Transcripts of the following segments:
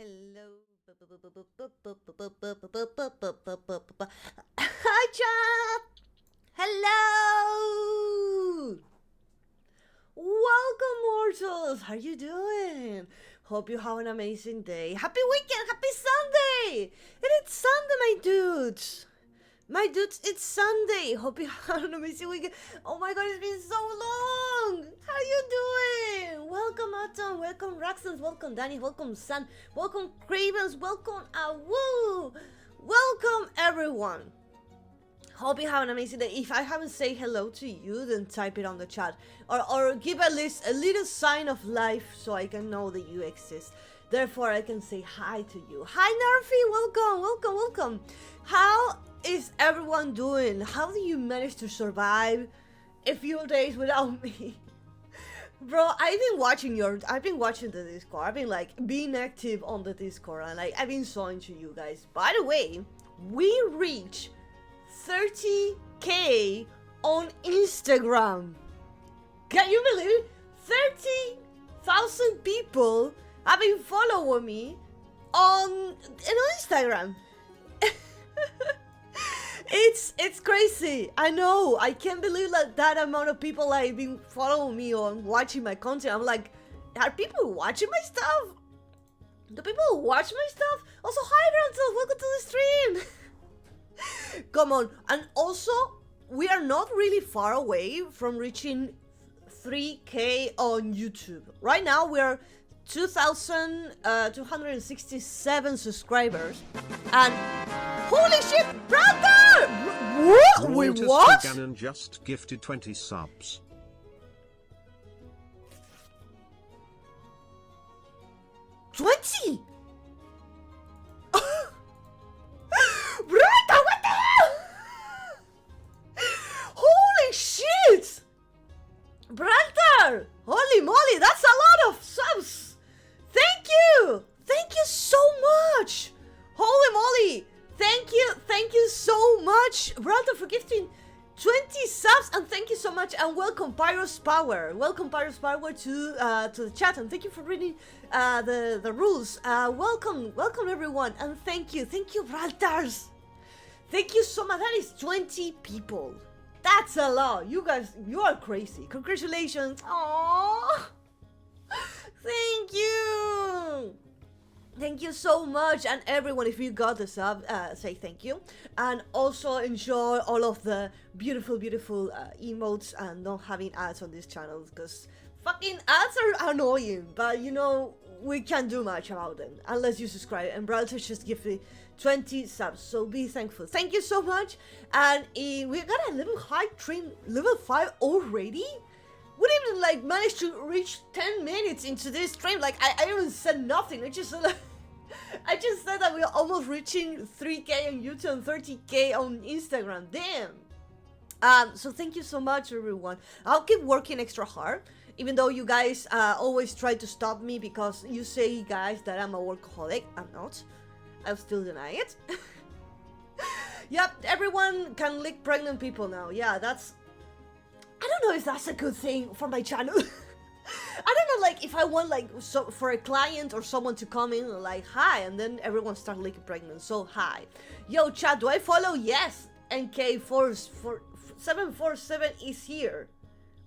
Hello. Hi, chat. Hello. Welcome, mortals. How are you doing? Hope you have an amazing day. Happy weekend. Happy Sunday. And it's Sunday, my dudes. My dudes, it's Sunday. Hope you had an amazing weekend. Oh my god, it's been so long. How are you doing? Welcome, Autumn. Welcome, Raxons. Welcome, Danny. Welcome, Sun. Welcome, Cravens. Welcome, Awu. Welcome, everyone. Hope you have an amazing day. If I haven't said hello to you, then type it on the chat. Or give at least a little sign of life so I can know that you exist. Therefore, I can say hi to you. Hi, Narfi. Welcome, welcome, welcome. How is everyone doing? How do you manage to survive a few days without me? Bro, I've been watching the Discord. I've been like being active on the Discord and like I've been showing to you guys. By the way, we reached 30k on Instagram. Can you believe it? 30,000 people have been following me on Instagram. It's crazy. I know. I can't believe that amount of people like been following me or watching my content. I'm like, are people watching my stuff? Do people watch my stuff? Also, hi, Rantos. Welcome to the stream. Come on. And also, we are not really far away from reaching 3k on YouTube. Right now, we are 2,267 subscribers. And holy shit, brother! What? Wait, what? Gannon just gifted 20 subs. $20? Brother, what the hell? Holy shit! Brother! Holy moly, that's a lot of subs! Thank you! Thank you so much! Holy moly! Thank you so much, brother, for gifting 20 subs, and thank you so much, and welcome Pyros Power. Welcome Pyros Power to the chat, and thank you for reading the rules. Welcome everyone, and thank you, brothers. Thank you so much. That is 20 people. That's a lot. You guys, you are crazy. Congratulations. Aww. Thank you. Thank you so much, and everyone, if you got the sub, say thank you. And also enjoy all of the beautiful emotes and not having ads on this channel, because fucking ads are annoying, but you know, we can't do much about them unless you subscribe, and brothers just give me 20 subs, so be thankful. Thank you so much. And we got a level high stream, level 5 already. We didn't even like manage to reach 10 minutes into this stream. Like I even said nothing. I just said that we're almost reaching 3k on YouTube and 30k on Instagram. Damn. So thank you so much, everyone. I'll keep working extra hard, even though you guys always try to stop me because you say, guys, that I'm a workaholic. I'm not. I'll still deny it. Yep, everyone can lick pregnant people now. Yeah, that's... I don't know if that's a good thing for my channel. I don't know, like, if I want, like, so for a client or someone to come in and, like, hi, and then everyone start licking pregnant, so hi. Yo, chat, do I follow? Yes. NK747 is here.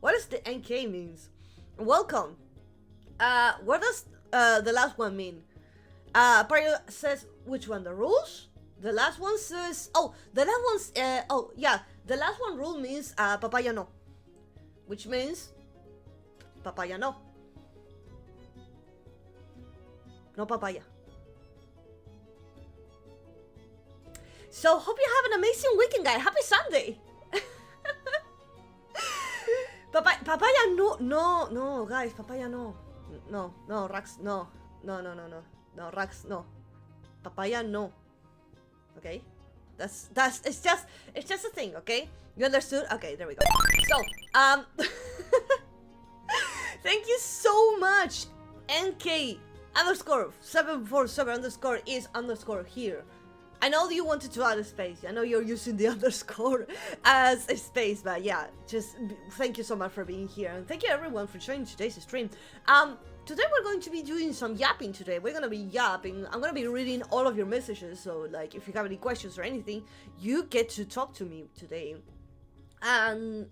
What does the NK means? Welcome. What does the last one mean? Pario says, which one? The rules? The last one says, oh, the last one's, oh, yeah. The last one rule means, papaya no. Which means, papaya no. No papaya. So, hope you have an amazing weekend, guys. Happy Sunday. Papaya no, guys. Papaya no. No, Rax, no. No, Rax, no. Papaya no. Okay? It's just a thing, okay? You understood? Okay, there we go. So, thank you so much, NK_747_ is _ here. I know you wanted to add a space. I know you're using the underscore as a space, but yeah, just thank you so much for being here, and thank you everyone for joining today's stream. Today we're going to be doing some yapping today. We're gonna be yapping. I'm gonna be reading all of your messages, so like if you have any questions or anything, you get to talk to me today. And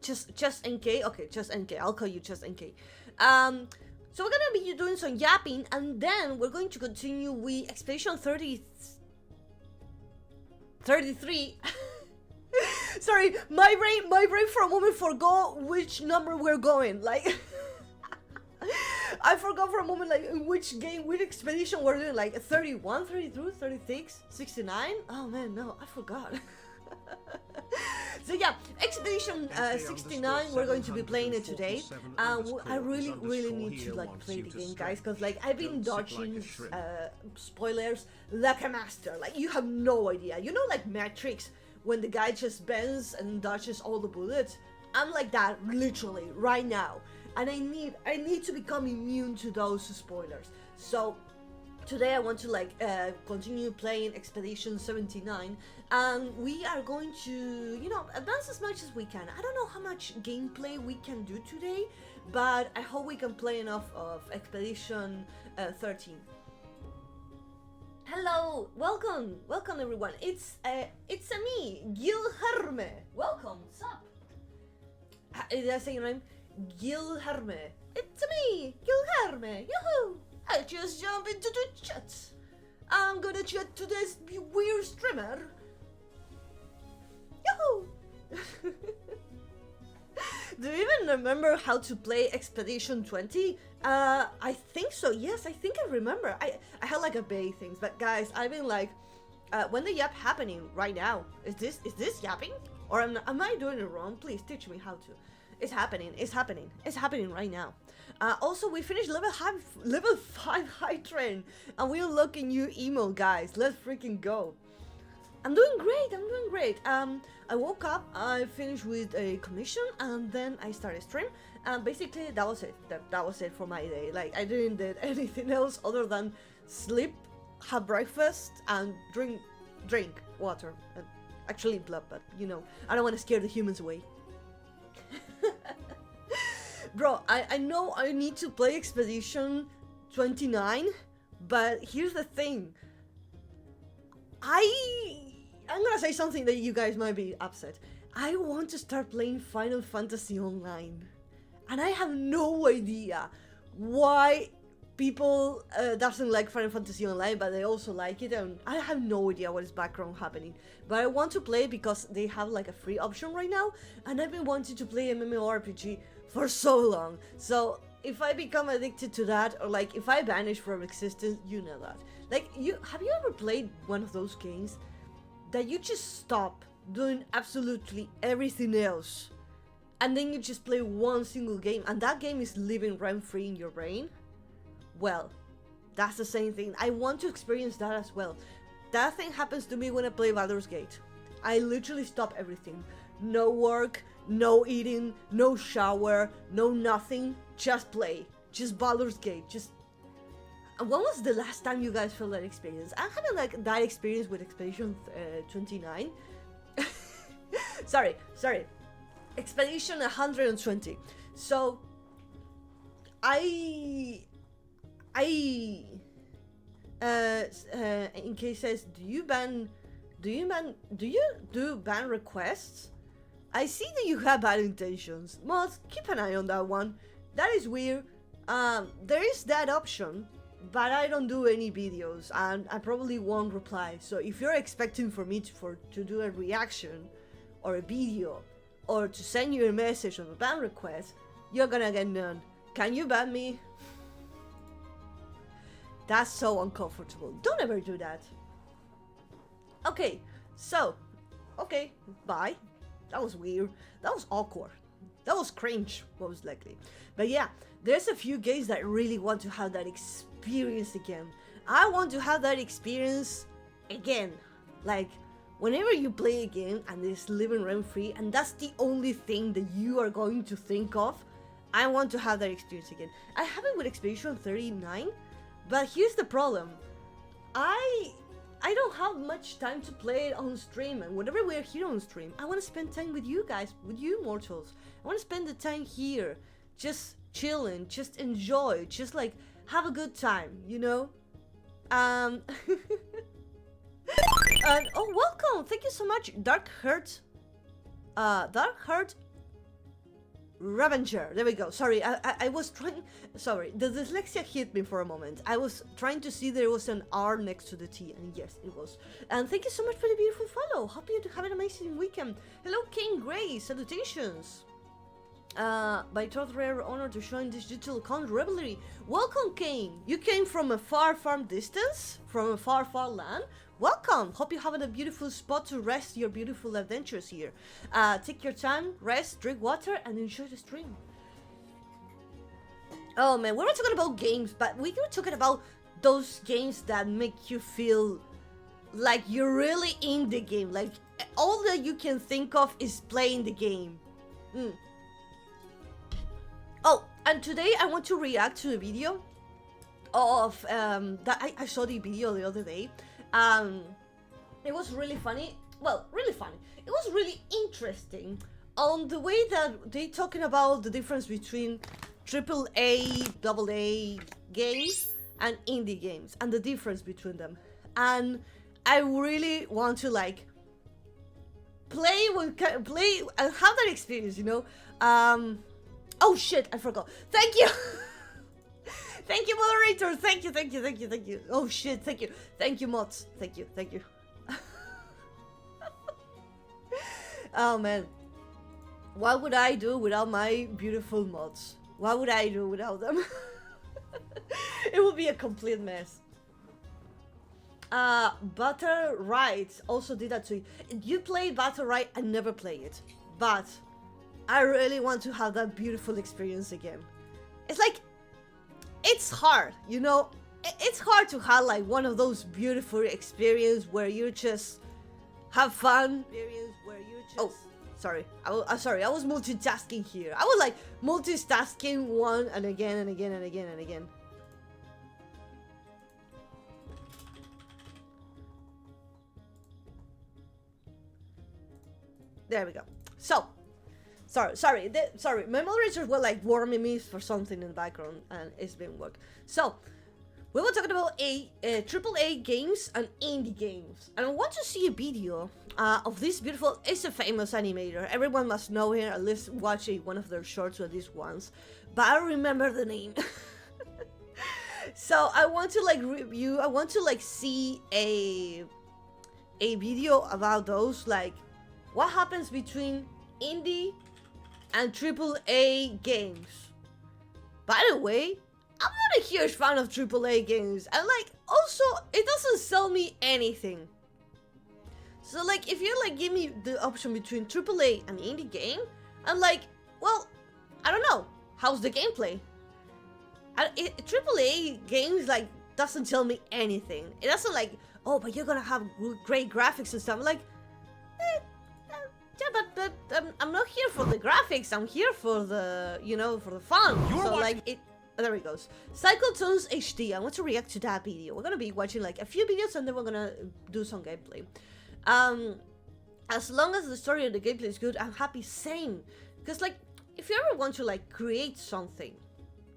just NK, okay, just NK. I'll call you just NK. So we're gonna be doing some yapping, and then we're going to continue with Expedition 33. Sorry, my brain for a moment forgot which number we're going. Like, I forgot for a moment, like, in which game, which expedition we're doing. Like, 31, 32, 36, 69? Oh man, no, I forgot. So yeah, Expedition 69, we're going to be playing it today. I really need to like play the game, guys, because like I've been dodging spoilers like a master. Like, you have no idea. You know, like Matrix, when the guy just bends and dodges all the bullets? I'm like that literally right now, and I need to become immune to those spoilers. So today I want to like continue playing Expedition 79, and we are going to, you know, advance as much as we can. I don't know how much gameplay we can do today, but I hope we can play enough of Expedition 13. Hello, welcome everyone. It's me, Gilherme. Welcome, what's up? Did I say your name? Gilherme. It's me, Gilherme. Yahoo! I just jump into the chat. I'm gonna chat to this weird streamer. Yahoo! Do you even remember how to play Expedition 20? I think so. Yes, I think I remember. I had like a beta things, but guys, I've been like, when the yap happening right now? Is this yapping? Or am I doing it wrong? Please teach me how to. It's happening. It's happening right now. Also, we finished level 5 high train, and we unlock a new emo, guys. Let's freaking go. I'm doing great. I woke up, I finished with a commission, and then I started stream, and basically that was it. That was it for my day. Like, I didn't do anything else other than sleep, have breakfast, and drink water. And actually blood, but you know, I don't want to scare the humans away. Bro, I know I need to play Expedition 29, but here's the thing. I'm gonna say something that you guys might be upset. I want to start playing Final Fantasy Online, and I have no idea why people doesn't like Final Fantasy Online, but they also like it, and I have no idea what is background happening. But I want to play because they have like a free option right now, and I've been wanting to play MMORPG for so long. So if I become addicted to that, or like if I vanish from existence, you know that. Like, have you ever played one of those games that you just stop doing absolutely everything else, and then you just play one single game, and that game is living rent-free in your brain? Well, that's the same thing. I want to experience that as well. That thing happens to me when I play Baldur's Gate. I literally stop everything. No work, no eating, no shower, no nothing. Just play. Just Baldur's Gate. Just... When was the last time you guys felt that experience? I'm having like that experience with Expedition 29. sorry. Expedition 120. So, in case says, do you do ban requests? I see that you have bad intentions. Mods, keep an eye on that one. That is weird. There is that option, but I don't do any videos, and I probably won't reply. So if you're expecting for me to do a reaction or a video, or to send you a message of a ban request, you're gonna get none. Can you ban me? That's so uncomfortable. Don't ever do that. Okay, so, okay, bye. That was weird. That was awkward. That was cringe, most likely. But yeah, there's a few games that I really want to have that experience again. I want to have that experience again. Like, whenever you play a game and it's living rent-free, and that's the only thing that you are going to think of, I want to have that experience again. I have it with Expedition 39, but here's the problem. I I don't have much time to play it on stream, and whenever we're here on stream, I want to spend time with you guys, with you mortals. I want to spend the time here, just chilling, just enjoy, just like have a good time, you know? And oh, welcome! Thank you so much, Dark Heart Revenger. There we go. Sorry, I was trying. Sorry, the dyslexia hit me for a moment. I was trying to see there was an R next to the T, and yes, it was. And thank you so much for the beautiful follow. Hope you have an amazing weekend. Hello, King Gray. Salutations. By thought rare honor to join this digital con revelry. Welcome, King. You came from a far distance, from a far land. Welcome! Hope you're having a beautiful spot to rest your beautiful adventures here. Take your time, rest, drink water, and enjoy the stream. Oh man, we were talking about games, but we were talking about those games that make you feel like you're really in the game. Like, all that you can think of is playing the game. Oh, and today I want to react to a video of, that I saw the video the other day. It was really funny. Well, really funny. It was really interesting on the way that they talking about the difference between AAA, AA games and indie games and the difference between them. And I really want to like play and have that experience, you know. Oh shit, I forgot. Thank you. Thank you, moderator. Thank you. Oh shit, thank you. Thank you, mods. Thank you. Oh man. What would I do without my beautiful mods? What would I do without them? It would be a complete mess. Butter Rights also did that too. You played Butter Right, I never play it. But I really want to have that beautiful experience again. It's like, it's hard, you know? It's hard to have like one of those beautiful experiences where you just have fun. Oh, sorry. I was multitasking here. I was like multitasking one and again and again and again and again. There we go. So, sorry. My moderators were like warming me for something in the background, and it's been work. So, we were talking about AAA games and indie games, and I want to see a video of this beautiful. It's a famous animator. Everyone must know him. At least watch one of their shorts at least once. But I don't remember the name. So I want to like review. I want to like see a video about those, like what happens between indie and AAA games. By the way, I'm not a huge fan of AAA games, and like also it doesn't sell me anything. So like if you like give me the option between AAA and indie game, I'm like, well, I don't know, how's the gameplay? AAA games like doesn't tell me anything. It doesn't like, oh, but you're gonna have great graphics and stuff. I'm like, yeah, but I'm not here for the graphics. I'm here for the, you know, for the fun. So like it. Oh, there it goes. Cyclotones HD. I want to react to that video. We're gonna be watching like a few videos and then we're gonna do some gameplay. As long as the story of the gameplay is good, I'm happy. Same. Because like, if you ever want to like create something,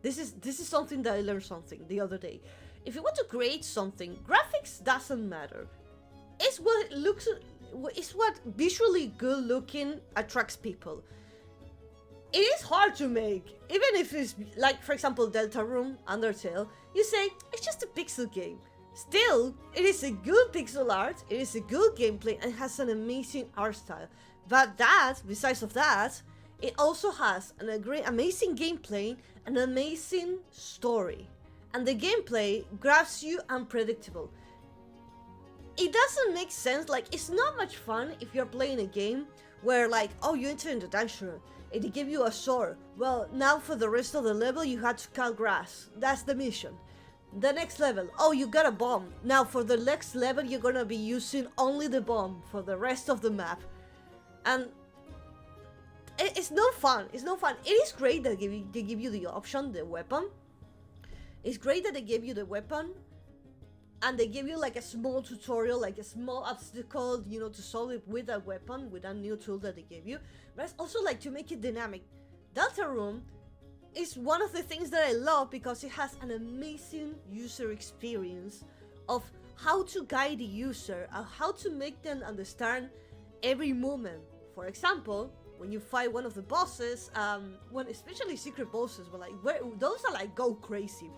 this is something that I learned something the other day. If you want to create something, graphics doesn't matter. It's what it looks. It's what visually good looking attracts people. It is hard to make, even if it's like, for example, Deltarune, Undertale. You say it's just a pixel game. Still, it is a good pixel art. It is a good gameplay and has an amazing art style. But that, besides of that, it also has an amazing gameplay and an amazing story. And the gameplay grabs you unpredictable. It doesn't make sense. Like, it's not much fun if you're playing a game where like, oh, you enter in the dungeon and they give you a sword. Well, now for the rest of the level you had to cut grass. That's the mission. The next level, oh, you got a bomb. Now for the next level you're gonna be using only the bomb for the rest of the map. And it's no fun. It's no fun. It is great that they give you the option, the weapon. It's great that they give you the weapon. and they give you like a small tutorial, like a small obstacle, you know, to solve it with a weapon, with a new tool that they give you. But it's also like to make it dynamic. Deltarune is one of the things that I love because it has an amazing user experience of how to guide the user and how to make them understand every movement. For example, when you fight one of the bosses, when especially secret bosses, but like those are like go crazy.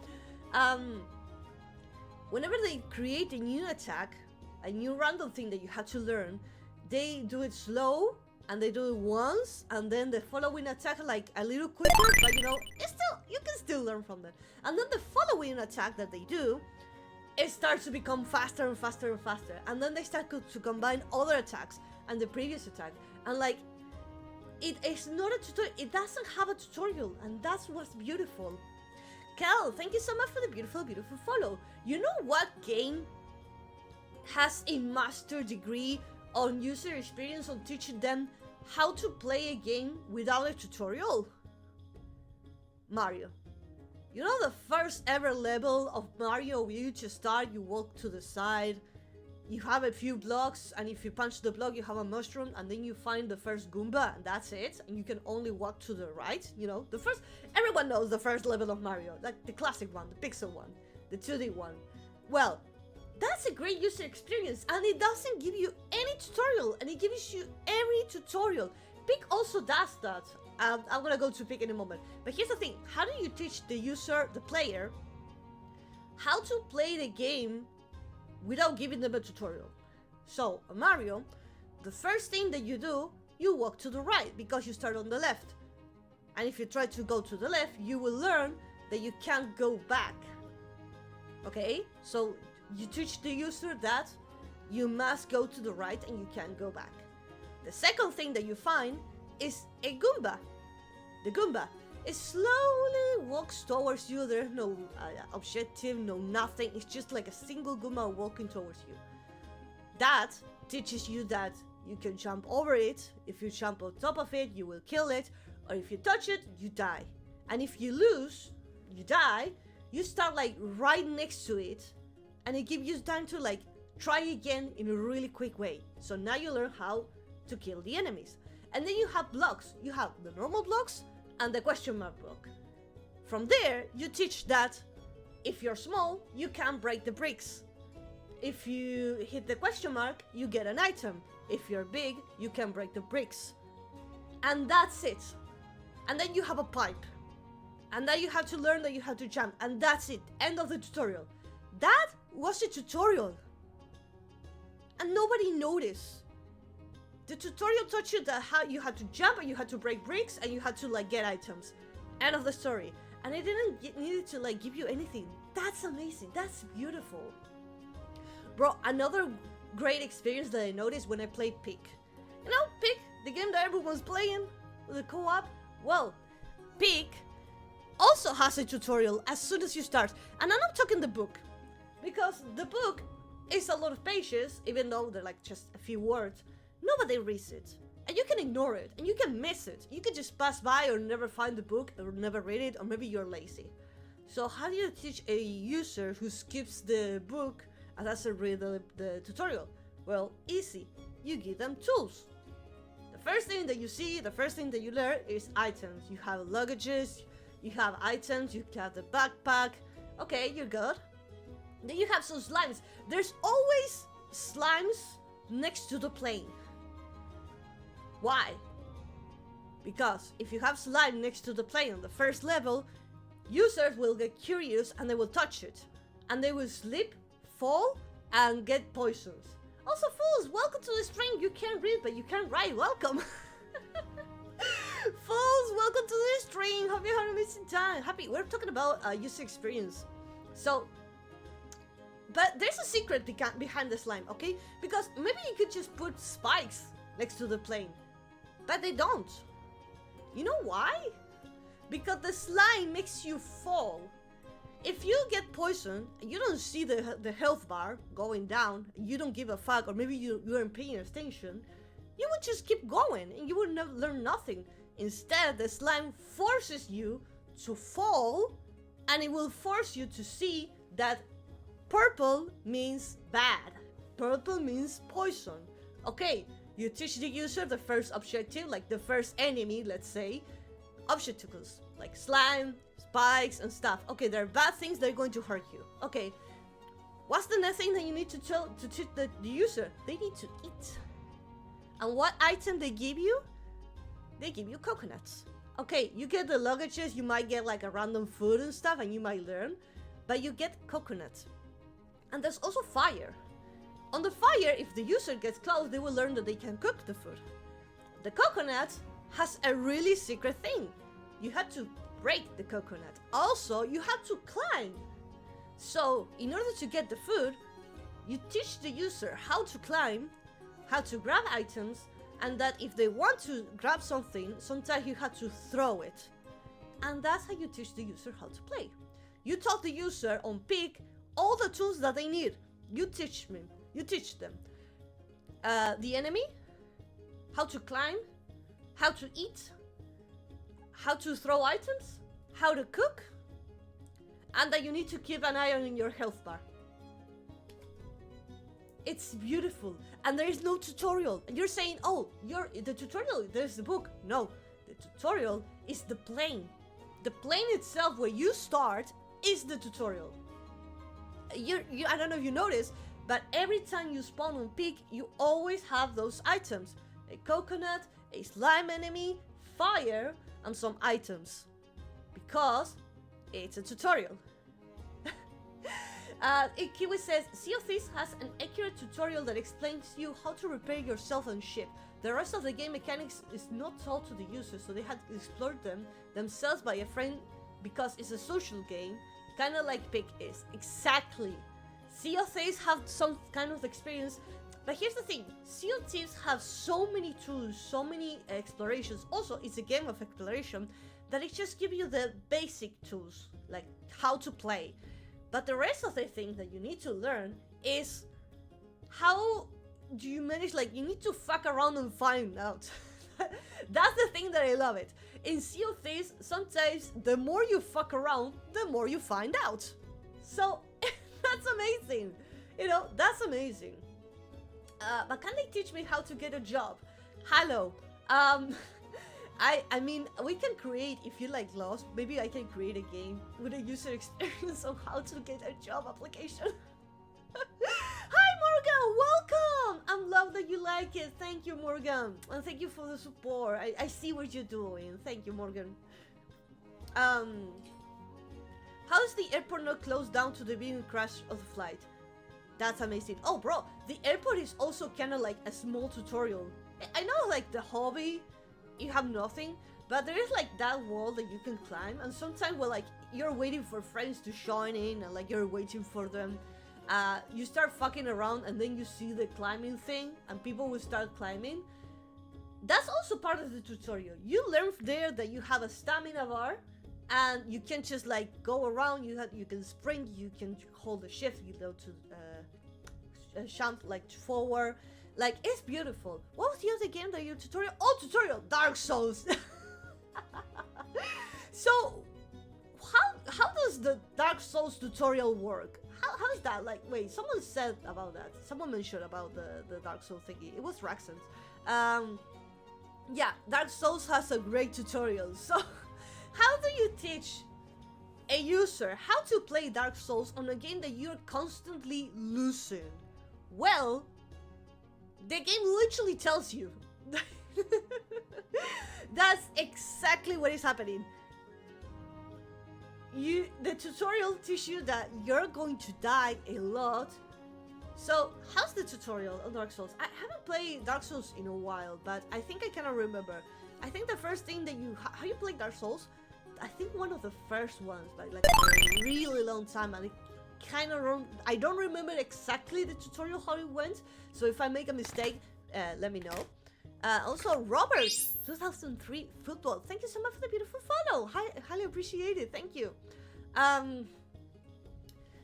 Whenever they create a new attack, a new random thing that you have to learn, they do it slow and they do it once, and then the following attack like a little quicker, but you know, you can still learn from them. And then the following attack that they do, it starts to become faster and faster and faster, and then they start to combine other attacks and the previous attack, and like it is not a tutorial, it doesn't have a tutorial, and that's what's beautiful. Kel, thank you so much for the beautiful follow. You know what game has a master degree on user experience, on teaching them how to play a game without a tutorial? Mario. You know the first ever level of Mario where you just start, you walk to the side, you have a few blocks, and if you punch the block you have a mushroom, and then you find the first Goomba, and that's it, and you can only walk to the right, you know? Everyone knows the first level of Mario, like the classic one, the pixel one, the 2D one. Well, that's a great user experience, and it doesn't give you any tutorial, and it gives you every tutorial. Pig also does that. I'm gonna go to Pig in a moment. But here's the thing, how do you teach the user, the player, how to play the game without giving them a tutorial? So, Mario, the first thing that you do, you walk to the right, because you start on the left. And if you try to go to the left, you will learn that you can't go back. Okay? So, you teach the user that you must go to the right and you can't go back. The second thing that you find is a Goomba. The Goomba, it slowly walks towards you. There's no objective, no nothing. It's just like a single Goomba walking towards you. That teaches you that you can jump over it. If you jump on top of it, you will kill it. Or if you touch it, you die. And if you lose, you die. You start like right next to it, and it gives you time to like try again in a really quick way. So now you learn how to kill the enemies. And then you have blocks. You have the normal blocks and the question mark block. From there, you teach that if you're small, you can't break the bricks. If you hit the question mark, you get an item. If you're big, you can break the bricks. And that's it. And then you have a pipe. And then you have to learn that you have to jump. And that's it. End of the tutorial. That was a tutorial. And nobody noticed. The tutorial taught you that how you had to jump and you had to break bricks and you had to like get items. End of the story. And it didn't need to like give you anything. That's amazing. That's beautiful. Bro, another great experience that I noticed when I played Pig. You know, Pig, the game that everyone's playing with the co-op. Well, Pig also has a tutorial as soon as you start. And I'm not talking the book, because the book is a lot of pages, even though they're like just a few words. Nobody reads it, and you can ignore it, and you can miss it. You can just pass by or never find the book or never read it, or maybe you're lazy. So how do you teach a user who skips the book and doesn't read the tutorial? Well, easy. You give them tools. The first thing that you see, the first thing that you learn is items. You have luggages, you have items, you have the backpack. Okay, you're good. Then you have some slimes. There's always slimes next to the plane. Why? Because if you have slime next to the plane on the first level, users will get curious and they will touch it. And they will slip, fall, and get poisons. Also, fools, welcome to the stream. You can't read, but you can write. Welcome. Fools, welcome to the stream. Hope you had an amazing time. Happy. We're talking about user experience. So, but there's a secret behind the slime, okay? Because maybe you could just put spikes next to the plane. But they don't. You know why? Because the slime makes you fall. If you get poisoned, and you don't see the health bar going down, you don't give a fuck, or maybe you aren't paying attention, you would just keep going and you would never learn nothing. Instead, the slime forces you to fall, and it will force you to see that purple means bad. Purple means poison. Okay, you teach the user the first objective, like the first enemy, let's say, obstacles, like slime, spikes, and stuff. Okay, they're bad things, they're going to hurt you. Okay, what's the next thing that you need to teach the user? They need to eat. And what item they give you? They give you coconuts. Okay, you get the luggages, you might get like a random food and stuff, and you might learn, but you get coconuts. And there's also fire. On the fire, if the user gets close, they will learn that they can cook the food. The coconut has a really secret thing. You have to break the coconut. Also, you have to climb. So, in order to get the food, you teach the user how to climb, how to grab items, and that if they want to grab something, sometimes you have to throw it. And that's how you teach the user how to play. You taught the user on Peak all the tools that they need. You teach them. The enemy, how to climb, how to eat, how to throw items, how to cook, and that you need to keep an eye on your health bar. It's beautiful, and there is no tutorial. And you're saying, oh, the tutorial, there's the book. No, the tutorial is the plane. The plane itself where you start is the tutorial. I don't know if you noticed, but every time you spawn on Peak, you always have those items. A coconut, a slime enemy, fire, and some items. Because it's a tutorial. Kiwi says, Sea of Thieves has an accurate tutorial that explains to you how to repair yourself and ship. The rest of the game mechanics is not taught to the users, so they had to explore them themselves by a friend because it's a social game, kind of like Pick is. Exactly. Sea of Thieves have some kind of experience, but here's the thing. Sea of Thieves have so many tools, so many explorations. Also, it's a game of exploration that it just gives you the basic tools, like how to play. But the rest of the thing that you need to learn is how do you manage, like, you need to fuck around and find out. That's the thing that I love it. In Sea of Thieves, sometimes the more you fuck around, the more you find out. So, that's amazing. You know, that's amazing. But can they teach me how to get a job? Hello. I mean, we can create, if you like Lost, maybe I can create a game with a user experience on how to get a job application. Hi Morgan, welcome! I love that you like it. Thank you, Morgan. And thank you for the support. I see what you're doing. Thank you, Morgan. How is the airport not closed down to the beginning crash of the flight? That's amazing. Oh, bro, the airport is also kind of like a small tutorial. I know, like, the hobby, you have nothing, but there is like that wall that you can climb, and sometimes when like you're waiting for friends to join in and like you're waiting for them, you start fucking around and then you see the climbing thing and people will start climbing. That's also part of the tutorial. You learn there that you have a stamina bar and you can just like go around, you can sprint, you can hold the shift, you go to jump like forward. Like, it's beautiful. What was the other game that your tutorial? Oh, tutorial! Dark Souls! So, how does the Dark Souls tutorial work? How is that? Like, wait, someone said about that. Someone mentioned about the Dark Souls thingy. It was Raxent. Yeah, Dark Souls has a great tutorial. So, how do you teach a user how to play Dark Souls on a game that you're constantly losing? Well, the game literally tells you. That's exactly what is happening. The tutorial teaches you that you're going to die a lot. So, how's the tutorial on Dark Souls? I haven't played Dark Souls in a while, but I think I cannot remember. I think the first thing that how you play Dark Souls, I think one of the first ones, but like a really long time, and I don't remember exactly the tutorial how it went, so if I make a mistake, let me know. Also, Robert, 2003 football. Thank you so much for the beautiful follow. Highly appreciate it. Thank you.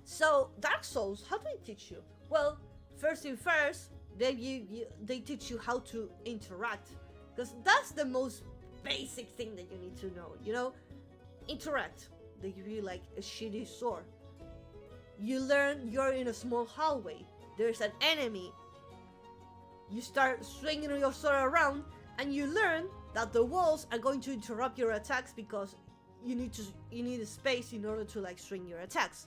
So Dark Souls, how do they teach you? Well, first thing first, they teach you how to interact, because that's the most basic thing that you need to know. You know, interact. They give you like a shitty sword. You learn you're in a small hallway. There's an enemy. You start swinging your sword around, and you learn that the walls are going to interrupt your attacks because you need a space in order to like swing your attacks.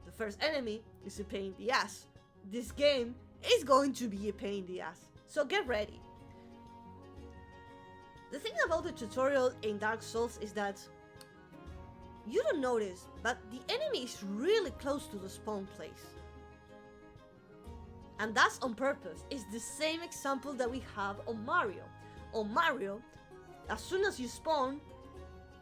The first enemy is a pain in the ass. This game is going to be a pain in the ass, so get ready. The thing about the tutorial in Dark Souls is that you don't notice, but the enemy is really close to the spawn place. And that's on purpose. It's the same example that we have on Mario. On Mario, as soon as you spawn,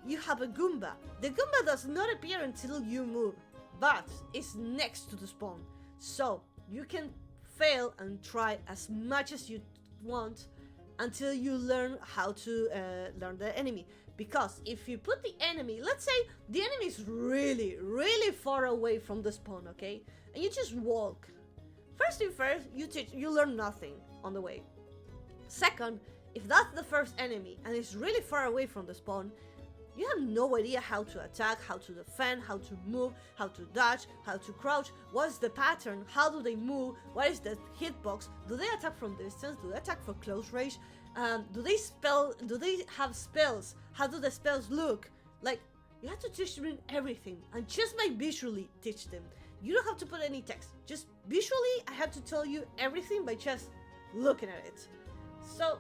you have a Goomba. The Goomba does not appear until you move, but it's next to the spawn. So you can fail and try as much as you want until you learn how to learn the enemy. Because if you put the enemy, let's say the enemy is really, really far away from the spawn, okay? And you just walk. First thing first, you learn nothing on the way. Second, if that's the first enemy and it's really far away from the spawn, you have no idea how to attack, how to defend, how to move, how to dodge, how to crouch, what's the pattern, how do they move, what is the hitbox, do they attack from distance, do they attack for close range, do they have spells, how do the spells look? Like, you have to teach them everything, and just by visually teach them. You don't have to put any text, just visually I have to tell you everything by just looking at it. So,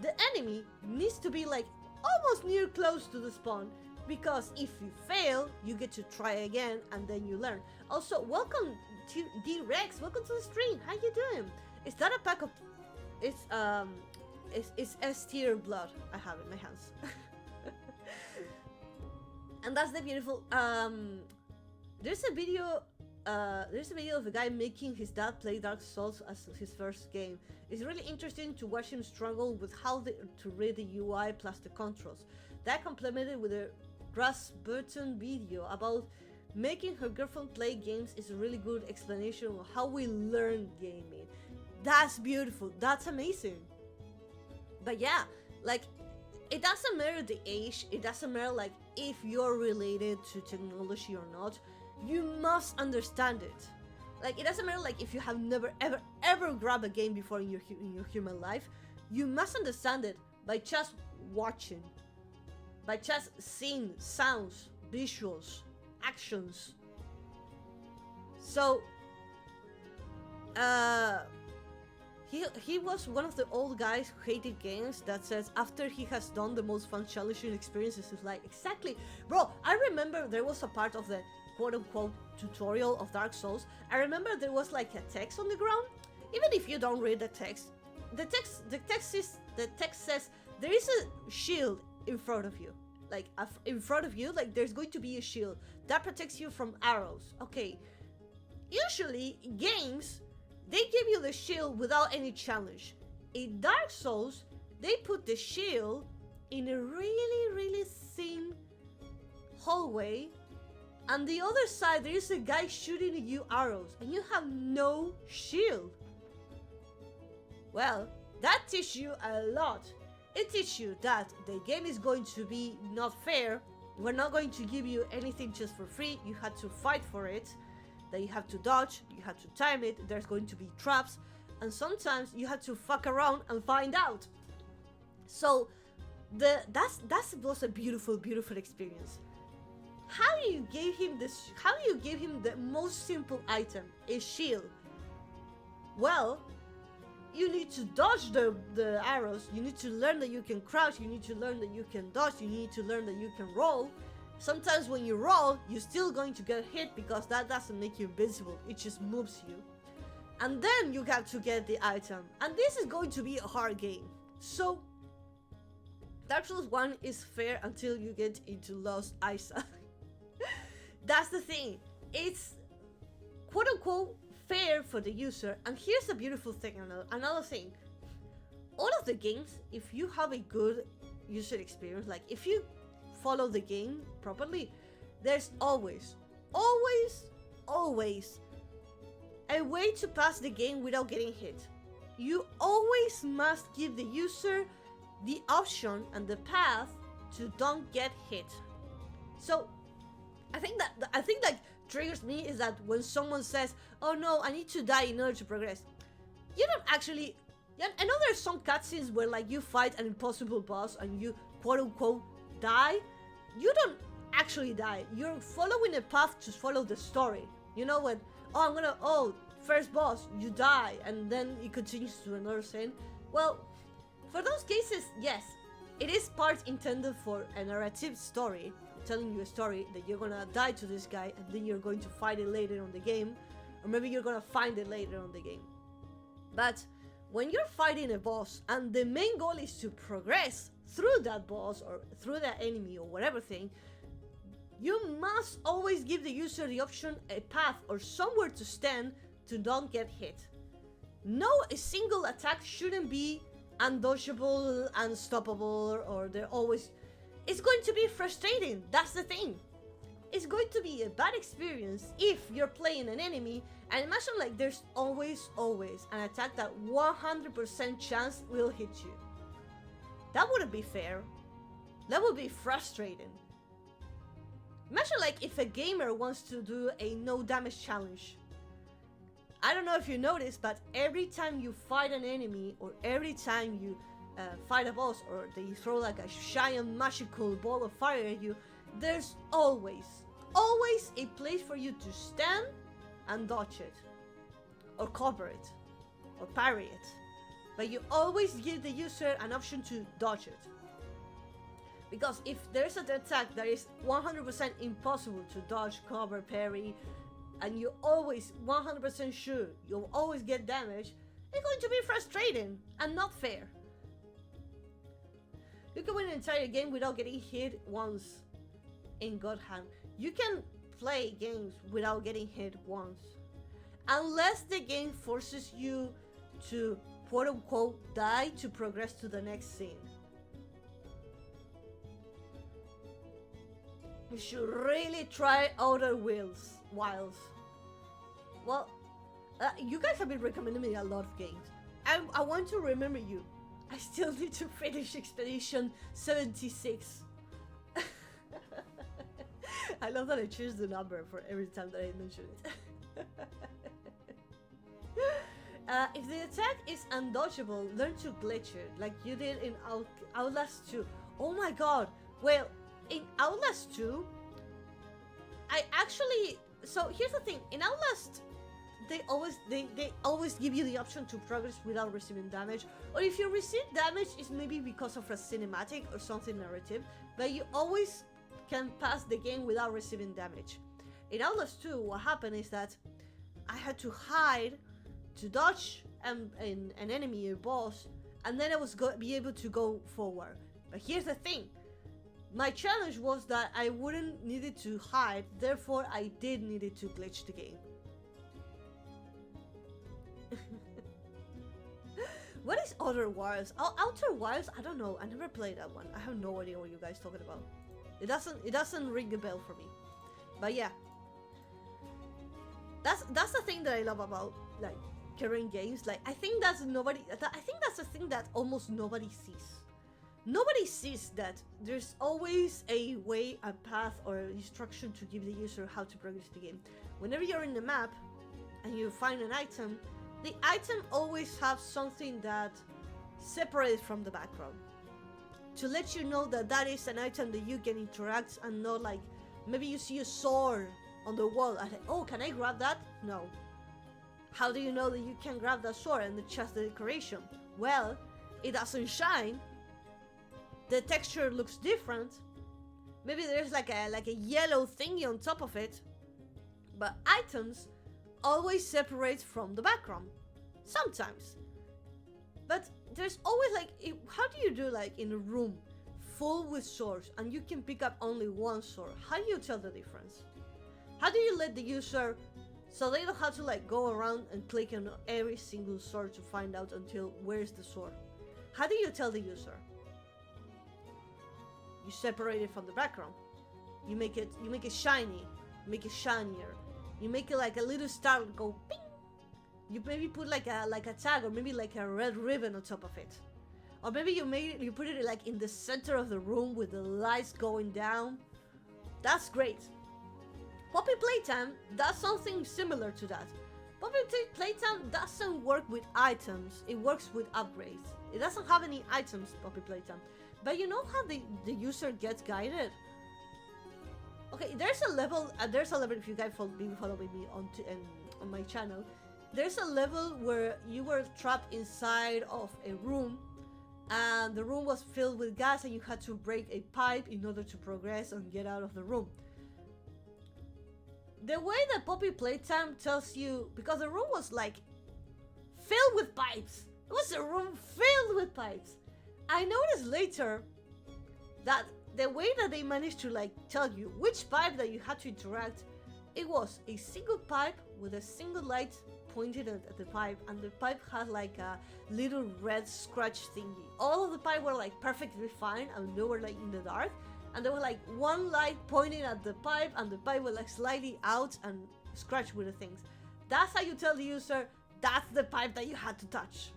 the enemy needs to be like almost near close to the spawn, because if you fail, you get to try again and then you learn. Also, welcome to D-Rex, welcome to the stream, how you doing? Is that a pack of... It's S-tier blood I have in my hands. And that's the beautiful... There's a video of a guy making his dad play Dark Souls as his first game. It's really interesting to watch him struggle with how to read the UI plus the controls. That complemented with a Grass Burton video about making her girlfriend play games is a really good explanation of how we learn gaming. That's beautiful, that's amazing. But yeah, like, it doesn't matter the age, it doesn't matter like if you're related to technology or not. You must understand it. Like, it doesn't matter like if you have never ever grabbed a game before in your human life. You must understand it by just watching, by just seeing sounds, visuals, actions. So he was one of the old guys who hated games that says after he has done the most fun challenging experiences, he's like, exactly, bro. I remember there was a part of the quote-unquote tutorial of Dark Souls. I remember there was like a text on the ground. Even if you don't read the text says there is a shield in front of you. Like in front of you, like there's going to be a shield that protects you from arrows. Okay, usually games, they give you the shield without any challenge. In Dark Souls, they put the shield in a really thin hallway. And the other side, there is a guy shooting at you arrows, and you have no shield. Well, that teaches you a lot. It teaches you that the game is going to be not fair. We're not going to give you anything just for free. You had to fight for it. That you have to dodge, you have to time it. There's going to be traps, and sometimes you have to fuck around and find out. So, that was a beautiful experience. How do you give him this? How do you give him the most simple item, a shield? Well, you need to dodge the arrows. You need to learn that you can crouch. You need to learn that you can dodge. You need to learn that you can roll. Sometimes when you roll, you're still going to get hit because that doesn't make you invincible. It just moves you. And then you got to get the item. And this is going to be a hard game. So, Dark Souls 1 is fair until you get into Lost Isa. That's the thing. It's quote-unquote fair for the user. And here's the beautiful thing, another thing. All of the games, if you have a good user experience, like if you follow the game properly, there's always a way to pass the game without getting hit. You always must give the user the option and the path to don't get hit. So I think that triggers me is that when someone says, oh no, I need to die in order to progress. You don't actually... Yeah, I know there's some cutscenes where like you fight an impossible boss and you quote unquote die. You don't actually die. You're following a path to follow the story. You know when, first boss, you die, and then it continues to another scene. Well, for those cases, yes, it is part intended for a narrative story, telling you a story that you're gonna die to this guy and then you're going to fight it later on the game, or maybe you're gonna find it later on the game. But when you're fighting a boss and the main goal is to progress through that boss or through that enemy or whatever thing, you must always give the user the option, a path or somewhere to stand to not get hit. No, a single attack shouldn't be undodgeable, unstoppable, or they're always... It's going to be frustrating, that's the thing. It's going to be a bad experience if you're playing an enemy and imagine like there's always an attack that 100% chance will hit you. That wouldn't be fair. That would be frustrating. Imagine like if a gamer wants to do a no damage challenge. I don't know if you noticed, but every time you fight an enemy or every time you fight a boss or they throw like a giant magical ball of fire at you, there's always a place for you to stand and dodge it or cover it or parry it. But you always give the user an option to dodge it. Because if there's an attack that is 100% impossible to dodge, cover, parry, and you're always 100% sure you'll always get damage, it's going to be frustrating and not fair. You can win an entire game without getting hit once in God Hand. You can play games without getting hit once. Unless the game forces you to quote unquote die to progress to the next scene. You should really try Outer Wilds. Well, you guys have been recommending me a lot of games. I want to remember you. I still need to finish Expedition 76. I love that I choose the number for every time that I mention it. If the attack is undodgeable, learn to glitch it, like you did in Outlast 2. Oh my god! Well, in Outlast 2, so here's the thing, in Outlast, they always give you the option to progress without receiving damage, or if you receive damage, it's maybe because of a cinematic or something narrative, but you always can pass the game without receiving damage. In Outlast 2, what happened is that I had to hide to dodge an enemy, a boss, and then I was be able to go forward. But here's the thing, my challenge was that I wouldn't needed to hide, therefore I did needed to glitch the game. What is Outer Wilds? Outer Wilds? I don't know. I never played that one. I have no idea what you guys talking about. It doesn't ring a bell for me. But yeah, that's the thing that I love about like current games. Like I think that's the thing that almost nobody sees. Nobody sees that there's always a way, a path, or instruction to give the user how to progress the game. Whenever you're in the map and you find an item, the item always has something that separates from the background to let you know that that is an item that you can interact, and not like maybe you see a sword on the wall and oh, can I grab that? No. How do you know that you can grab that sword and just the decoration? Well, it doesn't shine. The texture looks different. Maybe there's like a yellow thingy on top of it. But items always separate from the background. Sometimes. But there's always like, how do you do like in a room full with swords and you can pick up only one sword? How do you tell the difference? How do you let the user, so they don't have to like go around and click on every single sword to find out until where's the sword? How do you tell the user? You separate it from the background. You make it shiny, make it shinier. You make it like a little star go ping. You maybe put like a tag or maybe like a red ribbon on top of it. Or maybe you put it like in the center of the room with the lights going down. That's great. Poppy Playtime does something similar to that. Poppy Playtime doesn't work with items, it works with upgrades. It doesn't have any items, Poppy Playtime. But you know how the user gets guided? Okay, there's a level if you guys been following me on my channel. There's a level where you were trapped inside of a room and the room was filled with gas and you had to break a pipe in order to progress and get out of the room. The way that Poppy Playtime tells you, because the room was like filled with pipes. It was a room filled with pipes. I noticed later that the way that they managed to like tell you which pipe that you had to interact, it was a single pipe with a single light pointed at the pipe, and the pipe had like a little red scratch thingy. All of the pipe were like perfectly fine and they were like in the dark, and there was like one light pointing at the pipe and the pipe was like slightly out and scratched with the things. That's how you tell the user that's the pipe that you had to touch.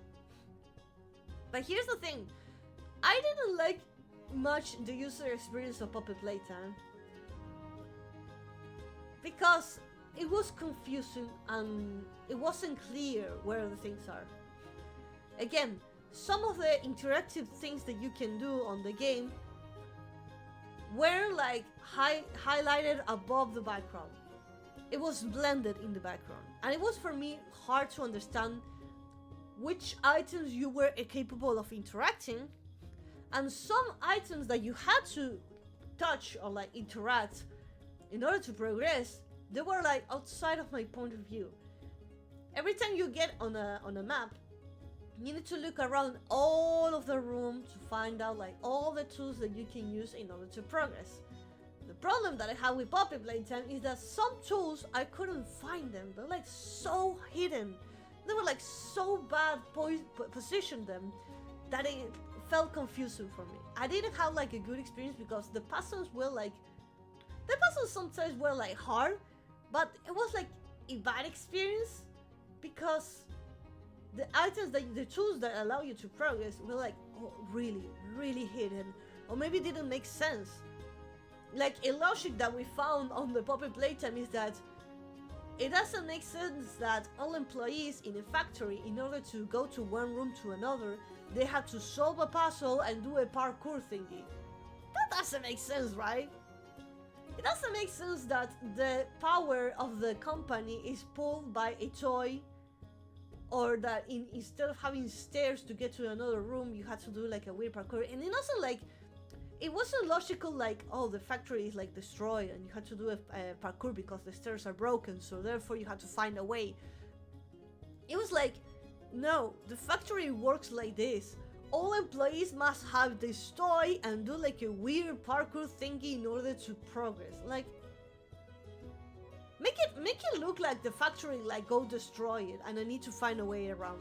But here's the thing, I didn't like much the user experience of Poppy Playtime because it was confusing and it wasn't clear where the things are. Again, some of the interactive things that you can do on the game were like highlighted above the background. It was blended in the background, and it was for me hard to understand which items you were capable of interacting, and some items that you had to touch or like interact in order to progress, they were like outside of my point of view. Every time you get on a map, you need to look around all of the room to find out like all the tools that you can use in order to progress. The problem that I have with Poppy Playtime is that some tools I couldn't find them. They're like so hidden. They were like so bad positioned them that it felt confusing for me. I didn't have like a good experience because the puzzles sometimes were like hard, but it was like a bad experience because the items the tools that allow you to progress were like really hidden, or maybe didn't make sense. Like a logic that we found on the Poppy Playtime is that it doesn't make sense that all employees in a factory, in order to go to one room to another, they have to solve a puzzle and do a parkour thingy. That doesn't make sense, right? It doesn't make sense that the power of the company is pulled by a toy, or that instead of having stairs to get to another room, you had to do like a weird parkour. And it also like, it wasn't logical like, oh, the factory is like destroyed and you had to do a parkour because the stairs are broken, so therefore you had to find a way. It was like, no, the factory works like this. All employees must have this toy and do like a weird parkour thingy in order to progress. Like, make it look like the factory like go destroy it and I need to find a way around.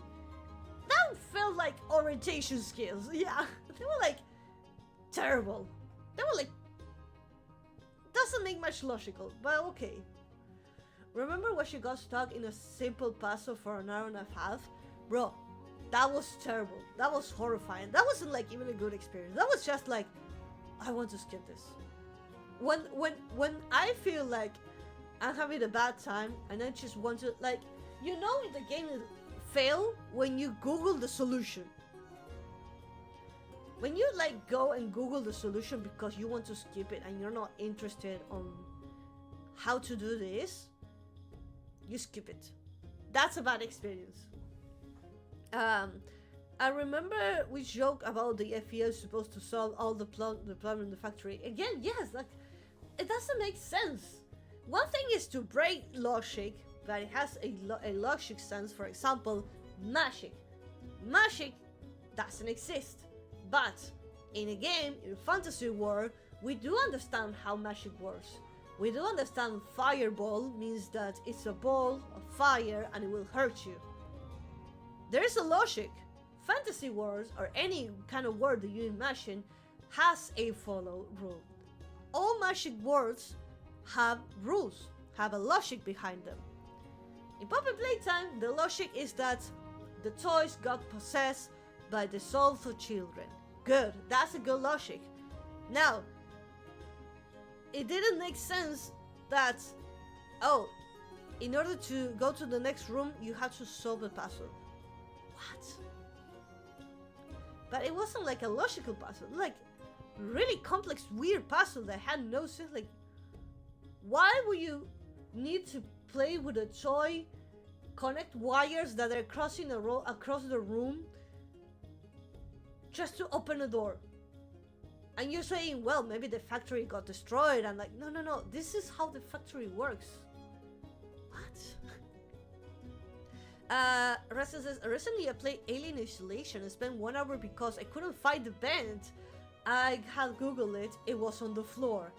That felt like orientation skills. Yeah, they were like terrible. They were like, doesn't make much logical, but okay. Remember when she got stuck in a simple puzzle for an hour and a half? Bro, that was terrible. That was horrifying. That wasn't like even a good experience. That was just like, I want to skip this. When I feel like I'm having a bad time and I just want to, like, you know, the game will fail when you Google the solution. When you like go and Google the solution because you want to skip it and you're not interested on how to do this, you skip it. That's a bad experience. I remember we joked about the FEO supposed to solve all the problem in the factory. Again, yes, like, it doesn't make sense. One thing is to break logic, but it has a logic sense. For example, magic. Magic doesn't exist. But in a game, in a fantasy world, we do understand how magic works. We do understand fireball means that it's a ball of fire and it will hurt you. There is a logic. Fantasy worlds, or any kind of world that you imagine, has a follow rule. All magic worlds have rules, have a logic behind them. In Poppy Playtime, the logic is that the toys got possessed by the souls of children. Good, that's a good logic. Now, it didn't make sense that Oh, in order to go to the next room, you had to solve a puzzle. What? But it wasn't like a logical puzzle, like really complex, weird puzzle that had no sense. Like, why would you need to play with a toy, connect wires that are crossing across the room just to open a door? And you're saying, well, maybe the factory got destroyed. And like, no, this is how the factory works. What? Resta says, recently I played Alien Isolation and spent 1 hour because I couldn't find the vent. I had Googled it, it was on the floor.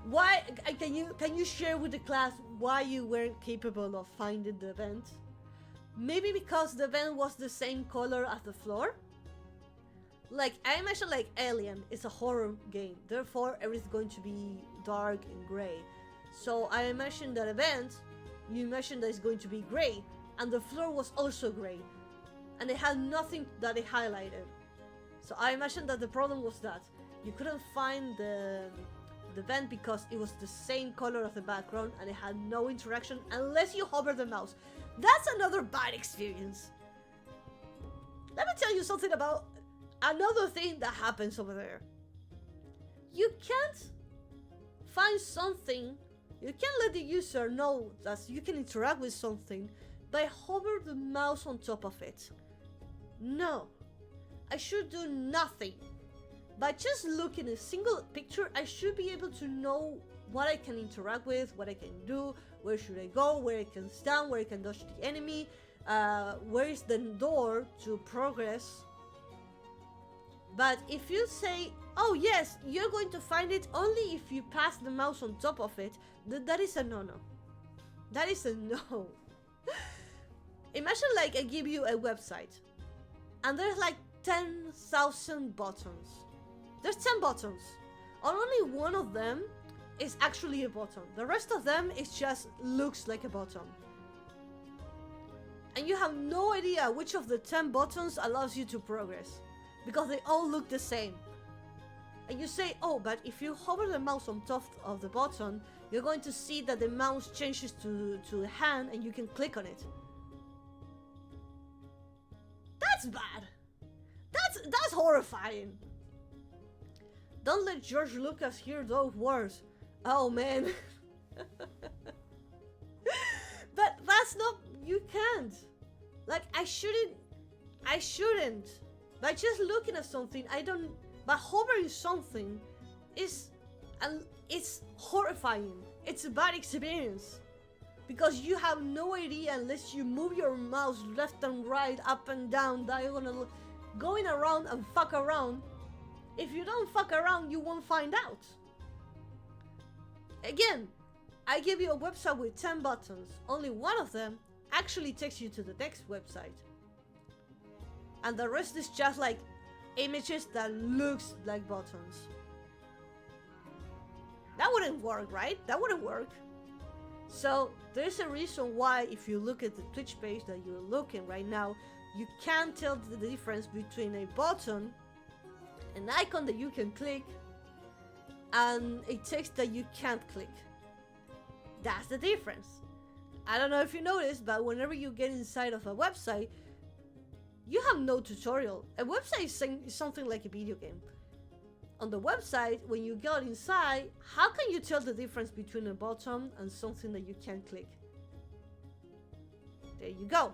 Why, can you share with the class why you weren't capable of finding the vent? Maybe because the vent was the same color as the floor? Like, I imagine like Alien is a horror game, therefore everything's going to be dark and gray. So I imagine that event, you imagine that it's going to be gray, and the floor was also gray, and it had nothing that it highlighted. So I imagine that the problem was that you couldn't find the vent because it was the same color of the background and it had no interaction unless you hover the mouse. That's another bad experience. Let me tell you something about another thing that happens over there. You can't find something, you can't let the user know that you can interact with something by hover the mouse on top of it. No, I should do nothing. By just looking at a single picture, I should be able to know what I can interact with, what I can do, where should I go, where I can stand, where I can dodge the enemy, where is the door to progress. But if you say, oh yes, you're going to find it only if you pass the mouse on top of it, that is a no-no. That is a no. Imagine like I give you a website and there's like 10,000 buttons. There's 10 buttons. Only one of them is actually a button. The rest of them is just looks like a button. And you have no idea which of the 10 buttons allows you to progress, because they all look the same. And you say, oh, but if you hover the mouse on top of the button, you're going to see that the mouse changes to a hand and you can click on it. That's bad. That's horrifying. Don't let George Lucas hear those words. Oh man. But that's not, you can't. Like, I shouldn't. By just looking at something, by hovering something, it's horrifying. It's a bad experience. Because you have no idea unless you move your mouse left and right, up and down, diagonal, going around and fuck around. If you don't fuck around, you won't find out. Again, I give you a website with 10 buttons. Only one of them actually takes you to the next website. And the rest is just like images that looks like buttons. That wouldn't work, right? That wouldn't work. So there's a reason why if you look at the Twitch page that you're looking right now, you can't tell the difference between a button, an icon that you can click, and a text that you can't click. That's the difference. I don't know if you noticed, but whenever you get inside of a website, you have no tutorial. A website is something like a video game. On the website, when you go inside, how can you tell the difference between a button and something that you can't click? There you go.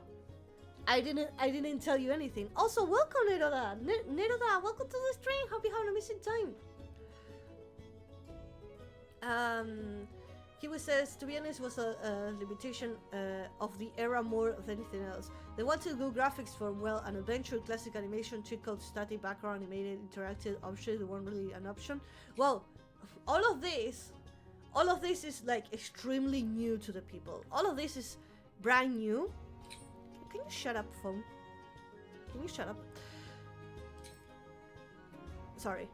I didn't tell you anything. Also, welcome, Neroda. Neroda, welcome to the stream. Hope you have an amazing time. He says, to be honest, was a limitation of the era more than anything else. They wanted to do graphics for, well, an adventure, classic animation, cheat code, static, background, animated, interactive, option. They weren't really an option. Well, all of this is like extremely new to the people. All of this is brand new. Can you shut up, phone? Can you shut up? Sorry.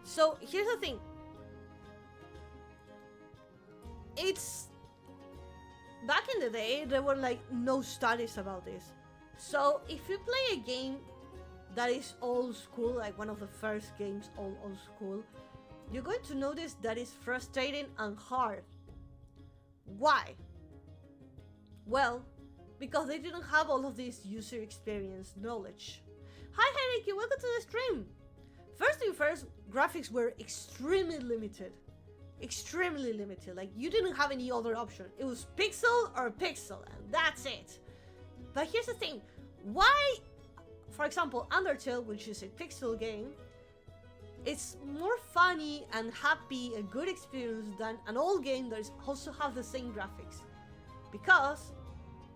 So, here's the thing. It's... Back in the day, there were like no studies about this. So, if you play a game that is old school, like one of the first games old school, you're going to notice that it's frustrating and hard. Why? Well, because they didn't have all of this user experience knowledge. Hi Heineke, welcome to the stream! First thing first, graphics were extremely limited. Extremely limited, like you didn't have any other option. It was pixel or pixel, and that's it. But here's the thing, why, for example, Undertale, which is a pixel game, it's more funny and happy, a good experience than an old game that also have the same graphics. Because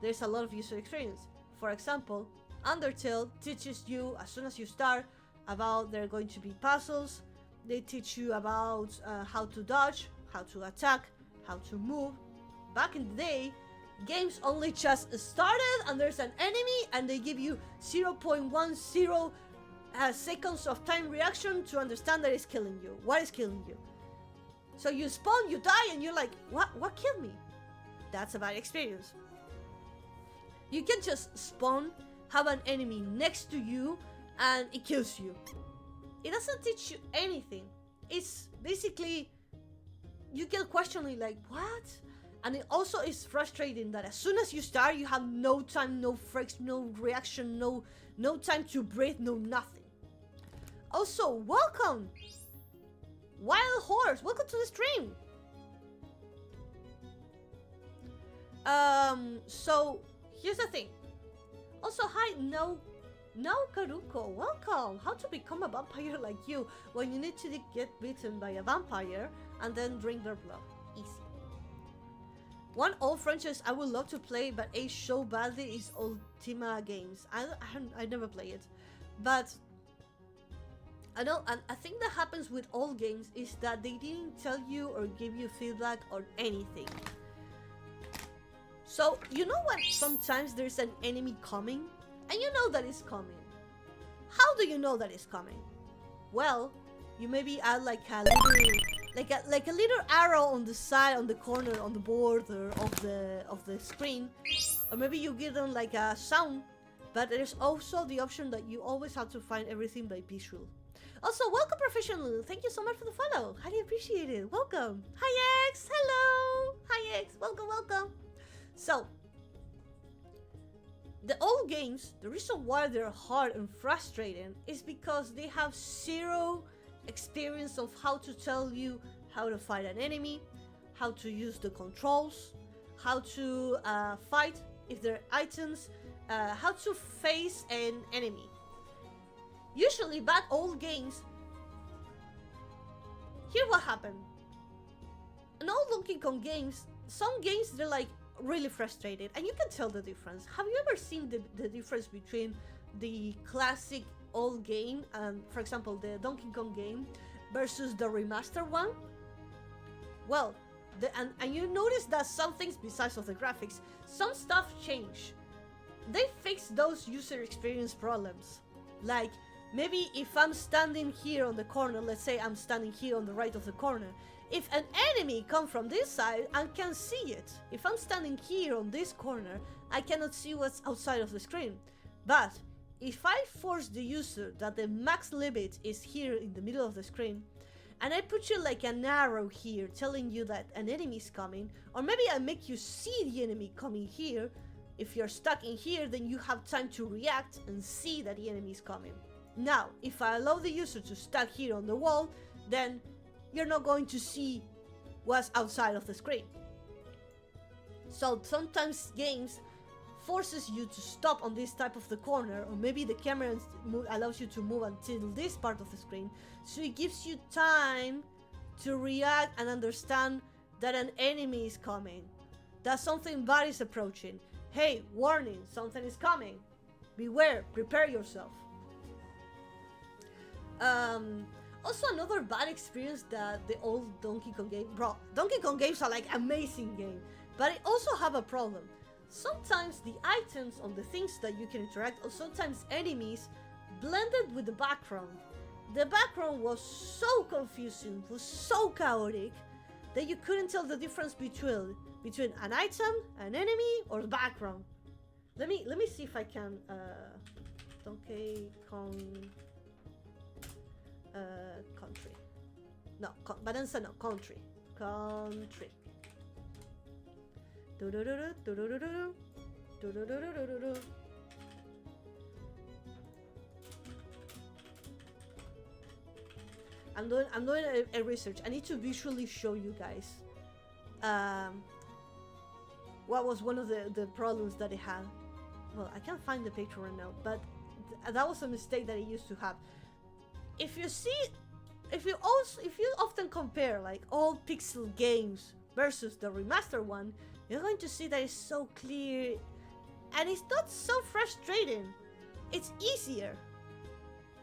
there's a lot of user experience. For example, Undertale teaches you, as soon as you start, about there are going to be puzzles. They teach you about how to dodge, how to attack, how to move. Back in the day, games only just started and there's an enemy and they give you 0.10 seconds of time reaction to understand that it's killing you. What is killing you? So you spawn, you die, and you're like, what killed me? That's a bad experience. You can just spawn, have an enemy next to you, and it kills you. It doesn't teach you anything. It's basically, you get questioning like, what? And it also is frustrating that as soon as you start, you have no time, no friction, no reaction, no time to breathe, no nothing. Also, welcome! Wild Horse, welcome to the stream! So, here's the thing. Also, hi, no Karuko, welcome! How to become a vampire like you when you need to get bitten by a vampire and then drink their blood. Easy. One old franchise I would love to play but aged so badly is Ultima games. I never play it. But I know, and I think that happens with old games is that they didn't tell you or give you feedback or anything. So, you know when sometimes there's an enemy coming? And you know that it's coming. How do you know that it's coming? Well, you maybe add like a little arrow on the side, on the corner, on the border of the screen, or maybe you give them like a sound. But there's also the option that you always have to find everything by visual. Also, welcome Professional. Thank you so much for the follow. Highly appreciate it. Welcome. Hi X. Hello. Hi X. Welcome, welcome. So, the old games, the reason why they're hard and frustrating is because they have zero experience of how to tell you how to fight an enemy, how to use the controls, how to fight if there are items, how to face an enemy. Usually back old games, here what happened. In old Donkey Kong games, some games they're like really frustrated and you can tell the difference. Have you ever seen the difference between the classic old game and, for example, the Donkey Kong game versus the remastered one? Well, and you notice that some things besides of the graphics, some stuff changed. They fixed those user experience problems. Like, maybe if I'm standing here on the corner, let's say I'm standing here on the right of the corner, if an enemy comes from this side, I can see it. If I'm standing here on this corner, I cannot see what's outside of the screen. But if I force the user that the max limit is here in the middle of the screen, and I put you like an arrow here telling you that an enemy is coming, or maybe I make you see the enemy coming here, if you're stuck in here, then you have time to react and see that the enemy is coming. Now, if I allow the user to stuck here on the wall, then you're not going to see what's outside of the screen. So sometimes games forces you to stop on this type of the corner, or maybe the camera allows you to move until this part of the screen, so it gives you time to react and understand that an enemy is coming, that something bad is approaching. Hey, warning, something is coming. Beware, prepare yourself. Also, another bad experience that the old Donkey Kong game brought. Donkey Kong games are like amazing game, but it also have a problem. Sometimes the items on the things that you can interact, or sometimes enemies, blended with the background. The background was so confusing, was so chaotic, that you couldn't tell the difference between an item, an enemy, or the background. Let me see if I can Donkey Kong country. No, Valencia, no, country. Country. Do-do-do-do, do-do-do-do, do-do-do-do-do-do. I'm doing a research. I need to visually show you guys what was one of the problems that it had. Well, I can't find the picture right now, but that was a mistake that it used to have. If you often compare like old pixel games versus the remastered one, you're going to see that it's so clear and it's not so frustrating. It's easier.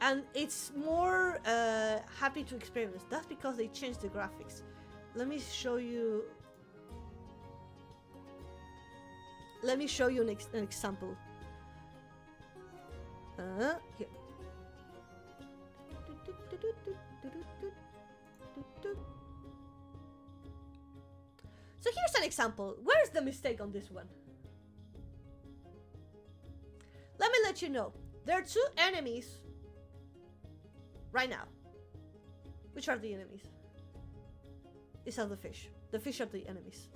And it's more happy to experience. That's because they changed the graphics. Let me show you. Let me show you an example. Here. So here's an example. Where's the mistake on this one? Let me let you know. There are two enemies right now. Which are the enemies? These are the fish. The fish are the enemies.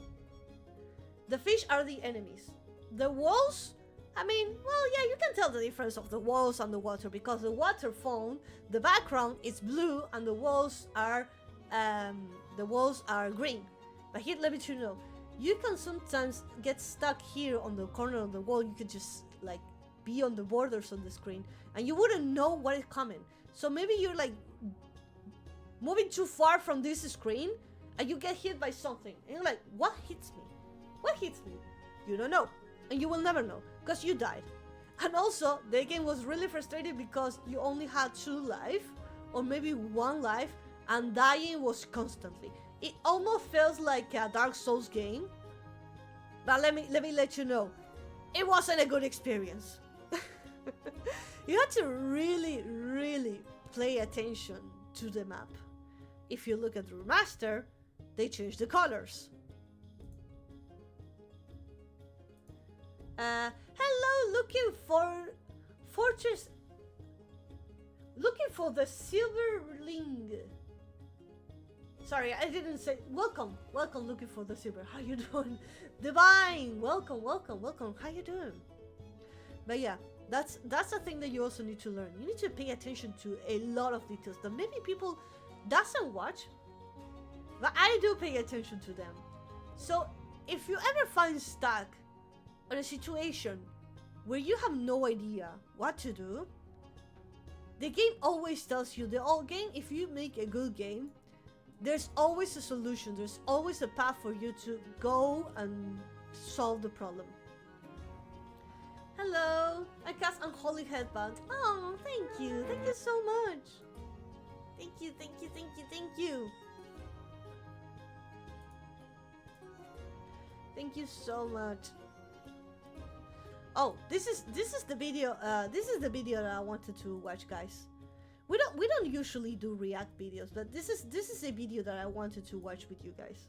The fish are the enemies. The walls, I mean, well, yeah, you can tell the difference of the walls and the water because the water phone, the background is blue and the walls are green. But here, let me let you know, you can sometimes get stuck here on the corner of the wall. You could just like be on the borders on the screen and you wouldn't know what is coming. So maybe you're like moving too far from this screen and you get hit by something and you're like, what hits me? What hits me? You don't know, and you will never know because you died. And also the game was really frustrating because you only had 2 life or maybe 1 life and dying was constantly. It almost feels like a Dark Souls game, but let me let you know, it wasn't a good experience. You had to really pay attention to the map. If you look at the remaster, they changed the colors. Hello, looking for fortress. Looking for the silverling. Sorry, I didn't say welcome. Welcome, looking for the silver. How you doing? Divine, welcome. How you doing? But yeah, that's the thing that you also need to learn. You need to pay attention to a lot of details that maybe people doesn't watch, but I do pay attention to them. So if you ever find stuck in a situation where you have no idea what to do, the game always tells you, the whole game, if you make a good game, there's always a solution, there's always a path for you to go and solve the problem. Hello, I cast Unholy Headband. Oh, thank you so much. Thank you. Thank you so much. Oh, this is the video. This is the video that I wanted to watch, guys. We don't usually do react videos, but this is a video that I wanted to watch with you guys.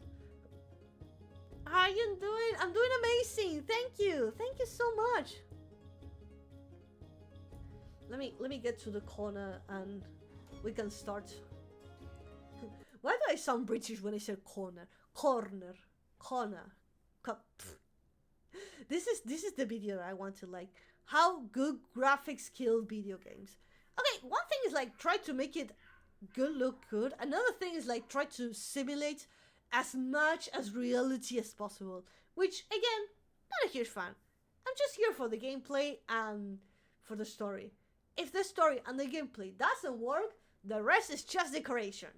How are you doing? I'm doing amazing. Thank you so much. Let me get to the corner and we can start. Why do I sound British when I say corner? Corner. This is the video that I want to like. How good graphics kill video games. Okay, one thing is like try to make it look good. Another thing is like try to simulate as much as reality as possible. Which again, not a huge fan. I'm just here for the gameplay and for the story. If the story and the gameplay doesn't work, the rest is just decoration.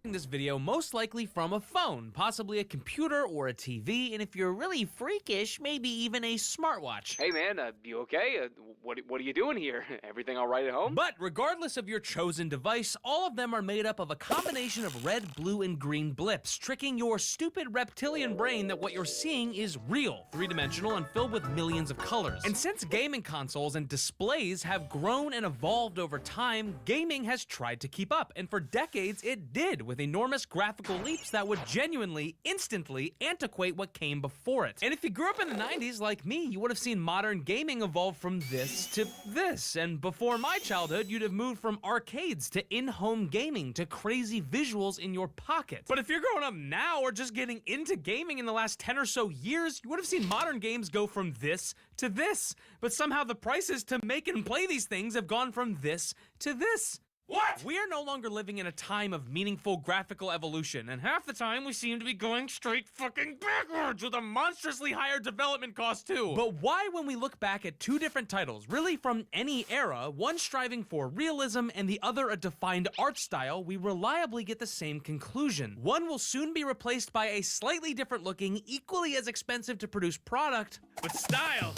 This video most likely from a phone, possibly a computer or a TV, and if you're really freakish, maybe even a smartwatch. Hey man, you okay? What are you doing here? Everything all right at home? But regardless of your chosen device, all of them are made up of a combination of red, blue, and green blips, tricking your stupid reptilian brain that what you're seeing is real, 3-dimensional, and filled with millions of colors. And since gaming consoles and displays have grown and evolved over time, gaming has tried to keep up, and for decades it did, with enormous graphical leaps that would genuinely, instantly antiquate what came before it. And if you grew up in the 90s like me, you would have seen modern gaming evolve from this to this. And before my childhood, you'd have moved from arcades to in-home gaming to crazy visuals in your pocket. But if you're growing up now or just getting into gaming in the last 10 or so years, you would have seen modern games go from this to this. But somehow the prices to make and play these things have gone from this to this. What? We are no longer living in a time of meaningful graphical evolution, and half the time we seem to be going straight fucking backwards with a monstrously higher development cost too. But why, when we look back at two different titles, really from any era, one striving for realism and the other a defined art style, we reliably get the same conclusion? One will soon be replaced by a slightly different looking, equally as expensive to produce product, but style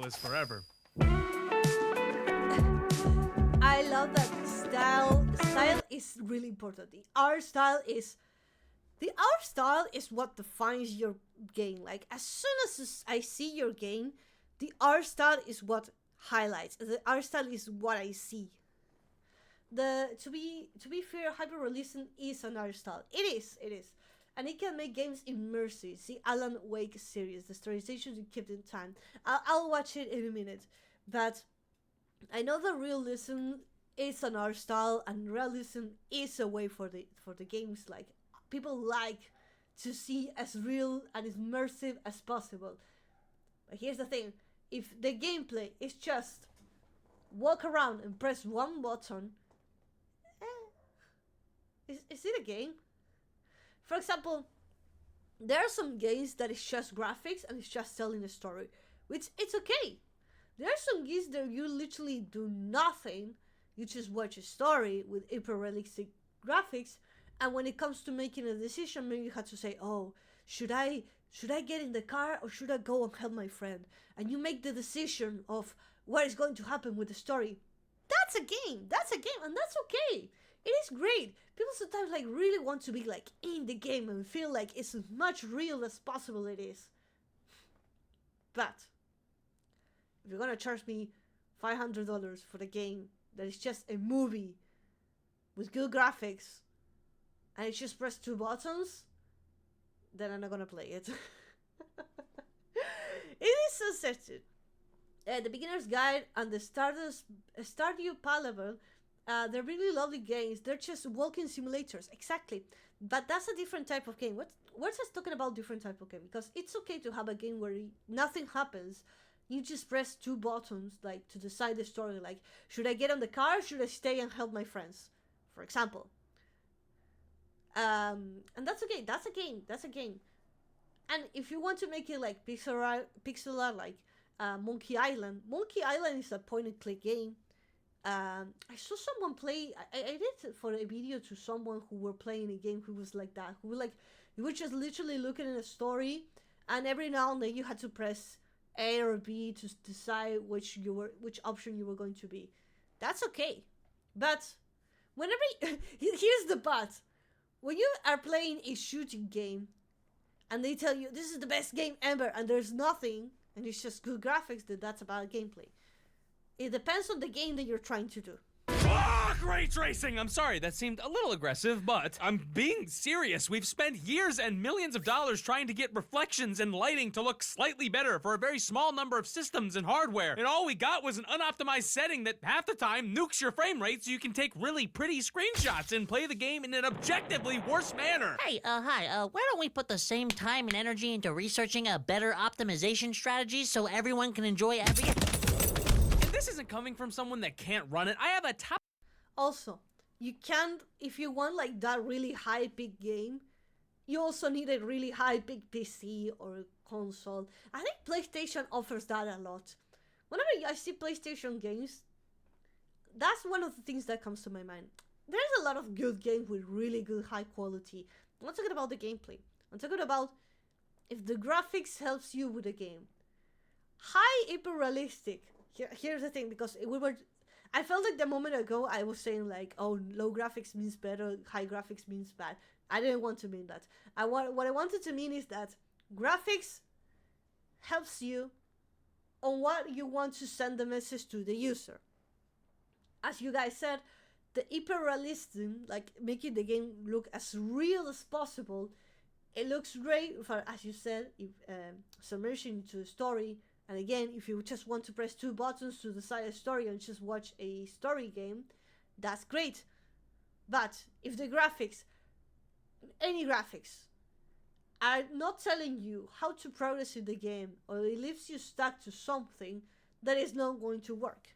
is forever. I love that style is really important. The art style is what defines your game. Like, as soon as I see your game, the art style is what highlights. The art style is what I see. To be fair, hyperrealism is an art style. It is. And it can make games immersive. See Alan Wake series, the storyization you kept in time. I'll watch it in a minute. But I know that realism is an art style, and realism is a way for the games. Like, people like to see as real and immersive as possible. But here's the thing: if the gameplay is just walk around and press one button, is it a game? For example, there are some games that is just graphics and it's just telling a story, which it's okay. There are some games that you literally do nothing. You just watch a story with hyper realistic graphics, and when it comes to making a decision, maybe you have to say, "Oh, should I get in the car or should I go and help my friend?" And you make the decision of what is going to happen with the story. That's a game, and that's okay. It is great. People sometimes like really want to be like in the game and feel like it's as much real as possible. It is. But if you're gonna charge me $500 for the game that is just a movie with good graphics and it's just press two buttons, then I'm not gonna play it. It is so certain. The Beginner's Guide and the Stardew Valley, they're really lovely games. They're just walking simulators, exactly. But that's a different type of game. We're just talking about different type of game, because it's okay to have a game where nothing happens. You just press two buttons, like, to decide the story. Like, should I get on the car? Should I stay and help my friends? For example. And that's okay. That's a game. And if you want to make it like pixel art, like Monkey Island. Monkey Island is a point-and-click game. I saw someone play. I did for a video to someone who were playing a game who was like that. Who were just literally looking at a story, and every now and then you had to press A or B to decide which option you were going to be. That's okay. But whenever here's the but. When you are playing a shooting game and they tell you this is the best game ever and there's nothing and it's just good graphics, that's about gameplay. It depends on the game that you're trying to do. Fuck ray tracing! I'm sorry, that seemed a little aggressive, but I'm being serious. We've spent years and millions of dollars trying to get reflections and lighting to look slightly better for a very small number of systems and hardware, and all we got was an unoptimized setting that half the time nukes your frame rate so you can take really pretty screenshots and play the game in an objectively worse manner. Hey, hi, why don't we put the same time and energy into researching a better optimization strategy so everyone can enjoy every... This isn't coming from someone that can't run it. I have a top... Also, you can't, if you want like that really high peak game, you also need a really high peak PC or console. I think PlayStation offers that a lot. Whenever I see PlayStation games, that's one of the things that comes to my mind. There's a lot of good games with really good high quality. I'm not talking about the gameplay. I'm talking about if the graphics helps you with the game. High hyper realistic. Here's the thing, because I felt like the moment ago I was saying like, oh, low graphics means better, high graphics means bad. I didn't want to mean that. What I wanted to mean is that graphics helps you on what you want to send the message to the user. As you guys said, the hyper-realism, like making the game look as real as possible. It looks great for, as you said, if submersion into a story. And again, if you just want to press 2 buttons to decide a story and just watch a story game, that's great. But if the graphics, any graphics, are not telling you how to progress in the game, or it leaves you stuck to something, that is not going to work.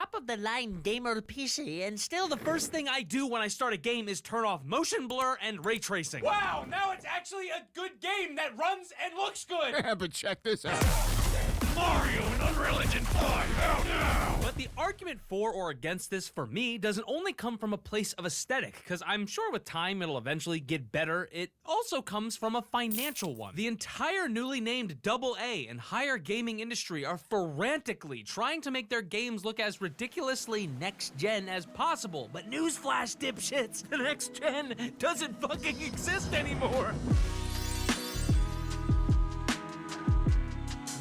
Top of the line gamer PC, and still The first thing I do when I start a game is turn off motion blur and ray tracing. Wow, now it's actually a good game that runs and looks good. Yeah, but check this out. Mario and Unreal Engine 5, out now! But the argument for or against this for me doesn't only come from a place of aesthetic, because I'm sure with time it'll eventually get better. It also comes from a financial one. The entire newly named AA and higher gaming industry are frantically trying to make their games look as ridiculously next-gen as possible. But newsflash, dipshits, the next gen doesn't fucking exist anymore.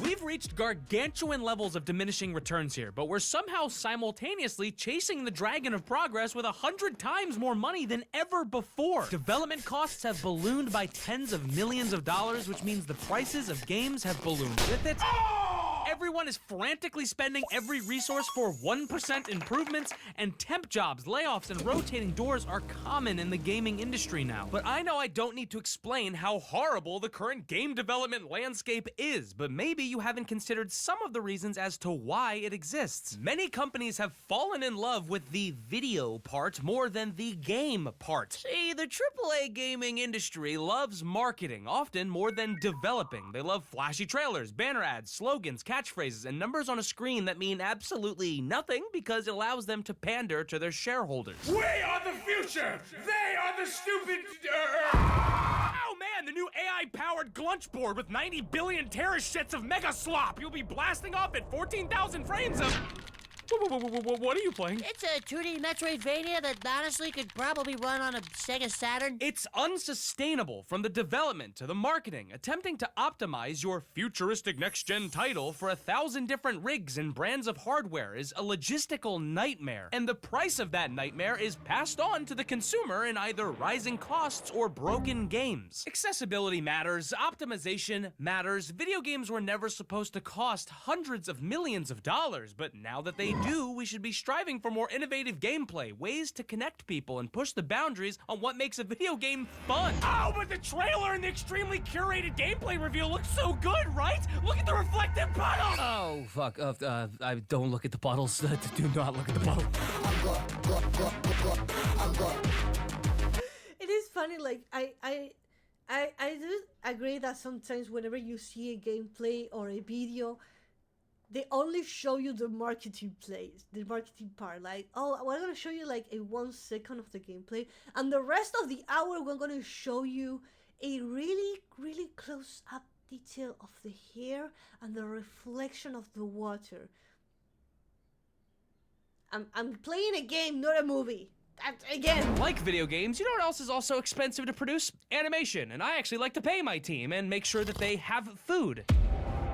We've reached gargantuan levels of diminishing returns here, but we're somehow simultaneously chasing the dragon of progress with 100 times more money than ever before. Development costs have ballooned by tens of millions of dollars, which means the prices of games have ballooned with it. Everyone is frantically spending every resource for 1% improvements, and temp jobs, layoffs, and rotating doors are common in the gaming industry now. But I know I don't need to explain how horrible the current game development landscape is, but maybe you haven't considered some of the reasons as to why it exists. Many companies have fallen in love with the video part more than the game part. See, the AAA gaming industry loves marketing, often more than developing. They love flashy trailers, banner ads, slogans, catchphrases, and numbers on a screen that mean absolutely nothing because it allows them to pander to their shareholders. We are the future! They are the stupid... Oh man, the new AI-powered glunch board with 90 billion terashits of mega slop! You'll be blasting off at 14,000 frames of... What are you playing? it's a 2D Metroidvania that honestly could probably run on a Sega Saturn. It's unsustainable from the development to the marketing. Attempting to optimize your futuristic next-gen title for 1,000 different rigs and brands of hardware is a logistical nightmare. And the price of that nightmare is passed on to the consumer in either rising costs or broken games. Accessibility matters, optimization matters. Video games were never supposed to cost hundreds of millions of dollars, but now that they do, we should be striving for more innovative gameplay, ways to connect people and push the boundaries on what makes a video game fun. Oh, but the trailer and the extremely curated gameplay reveal look so good, right? Look at the reflective puddles! Oh, fuck. I don't look at the bottles. Do not look at the bottle. It is funny, like, I do agree that sometimes whenever you see a gameplay or a video, they only show you the marketing part. Like, oh, we're gonna show you like a 1 second of the gameplay, and the rest of the hour we're gonna show you a really, really close up detail of the hair and the reflection of the water. I'm playing a game, not a movie. Again. Like video games, you know what else is also expensive to produce? Animation. And I actually like to pay my team and make sure that they have food.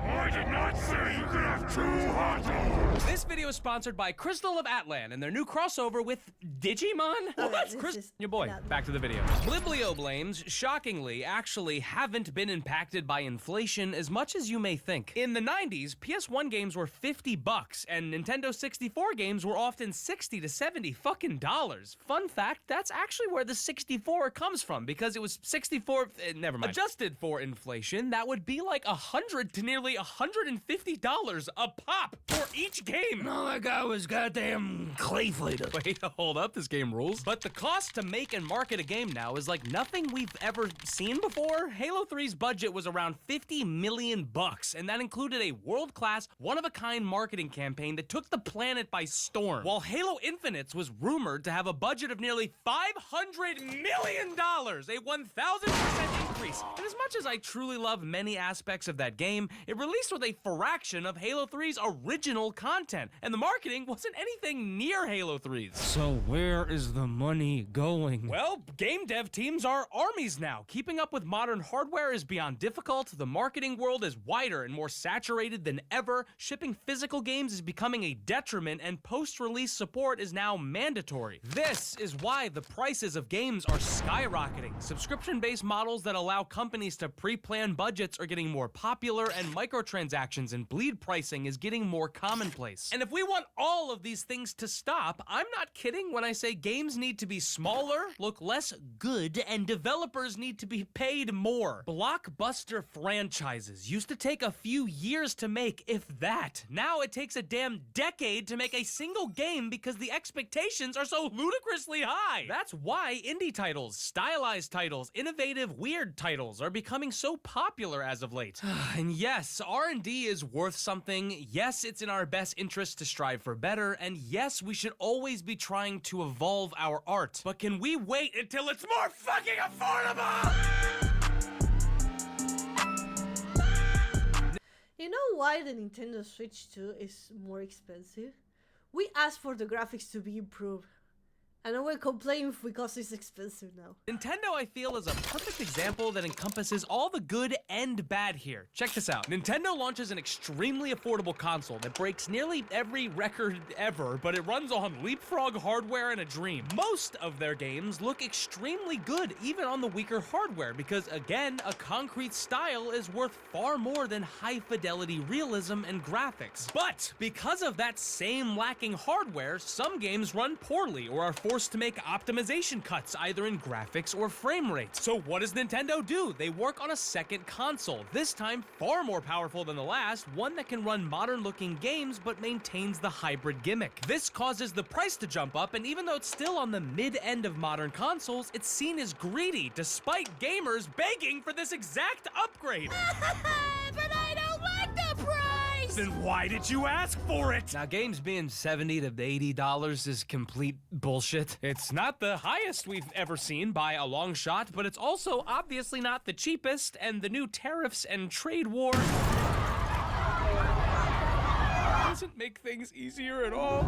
I did not say you could have 2 hot dogs! This video is sponsored by Crystal of Atlan and their new crossover with Digimon? What? Your boy, back to the video. Biblioblames, shockingly, actually haven't been impacted by inflation as much as you may think. In the 90s, PS1 games were $50, and Nintendo 64 games were often $60 to $70 fucking dollars. Fun fact, that's actually where the 64 comes from, because it was 64, never mind. Adjusted for inflation, that would be like $100 to nearly $150 a pop for each game. All I got was goddamn clay fighters. Wait, hold up, this game rules. But the cost to make and market a game now is like nothing we've ever seen before. Halo 3's budget was around $50 million, and that included a world-class, one-of-a-kind marketing campaign that took the planet by storm. While Halo Infinite's was rumored to have a budget of nearly $500 million, a 1,000% increase. And as much as I truly love many aspects of that game, it released released with a fraction of Halo 3's original content, and the marketing wasn't anything near Halo 3's. So where is the money going? Well, game dev teams are armies now. Keeping up with modern hardware is beyond difficult, the marketing world is wider and more saturated than ever, shipping physical games is becoming a detriment, and post-release support is now mandatory. This is why the prices of games are skyrocketing. Subscription-based models that allow companies to pre-plan budgets are getting more popular, and microtransactions and bleed pricing is getting more commonplace. And if we want all of these things to stop, I'm not kidding when I say games need to be smaller, look less good, and developers need to be paid more. Blockbuster franchises used to take a few years to make, if that. Now it takes a damn decade to make a single game because the expectations are so ludicrously high. That's why indie titles, stylized titles, innovative, weird titles are becoming so popular as of late. And yes, R&D is worth something. Yes, it's in our best interest to strive for better. And yes, we should always be trying to evolve our art. But can we wait until it's more fucking affordable? You know why the Nintendo Switch 2 is more expensive? We asked for the graphics to be improved. And then we're complaining because it's expensive now. Nintendo, I feel, is a perfect example that encompasses all the good and bad here. Check this out. Nintendo launches an extremely affordable console that breaks nearly every record ever, but it runs on leapfrog hardware and a dream. Most of their games look extremely good, even on the weaker hardware, because again, a concrete style is worth far more than high-fidelity realism and graphics. But because of that same lacking hardware, some games run poorly or are forced to make optimization cuts either in graphics or frame rate. So what does Nintendo do? They work on a second console, this time far more powerful than the last, one that can run modern looking games but maintains the hybrid gimmick. This causes the price to jump up, and even though it's still on the mid-end of modern consoles, it's seen as greedy despite gamers begging for this exact upgrade. But I don't like the price! Then why did you ask for it? Now, games being $70 to $80 is complete bullshit. It's not the highest we've ever seen by a long shot, but it's also obviously not the cheapest, and the new tariffs and trade war doesn't make things easier at all.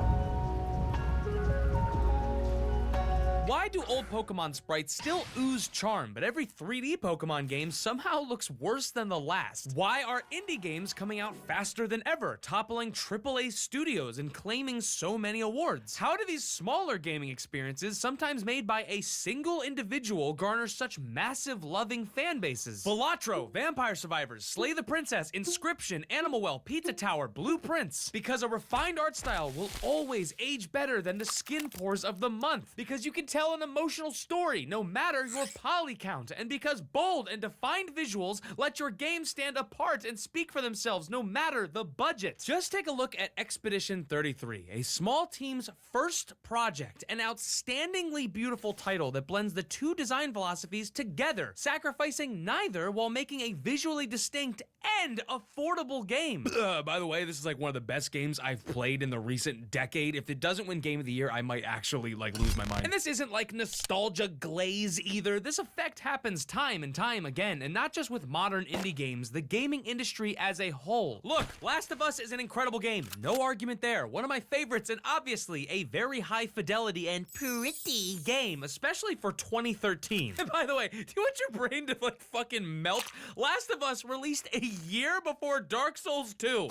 Why do old Pokemon sprites still ooze charm, but every 3D Pokemon game somehow looks worse than the last? Why are indie games coming out faster than ever, toppling AAA studios and claiming so many awards? How do these smaller gaming experiences, sometimes made by a single individual, garner such massive loving fan bases? Balatro, Vampire Survivors, Slay the Princess, Inscription, Animal Well, Pizza Tower, Blueprints. Because a refined art style will always age better than the skin pores of the month. Because you can tell an emotional story, no matter your poly count, and because bold and defined visuals let your game stand apart and speak for themselves, no matter the budget. Just take a look at Expedition 33, a small team's first project, an outstandingly beautiful title that blends the two design philosophies together, sacrificing neither while making a visually distinct and affordable game. By the way, this is like one of the best games I've played in the recent decade. If it doesn't win Game of the Year, I might actually lose my mind. And this isn't like nostalgia glaze either. This effect happens time and time again, and not just with modern indie games, the gaming industry as a whole. Look, Last of Us is an incredible game, no argument there. One of my favorites, and obviously a very high fidelity and pretty game, especially for 2013. And by the way, do you want your brain to fucking melt? Last of Us released a year before Dark Souls 2.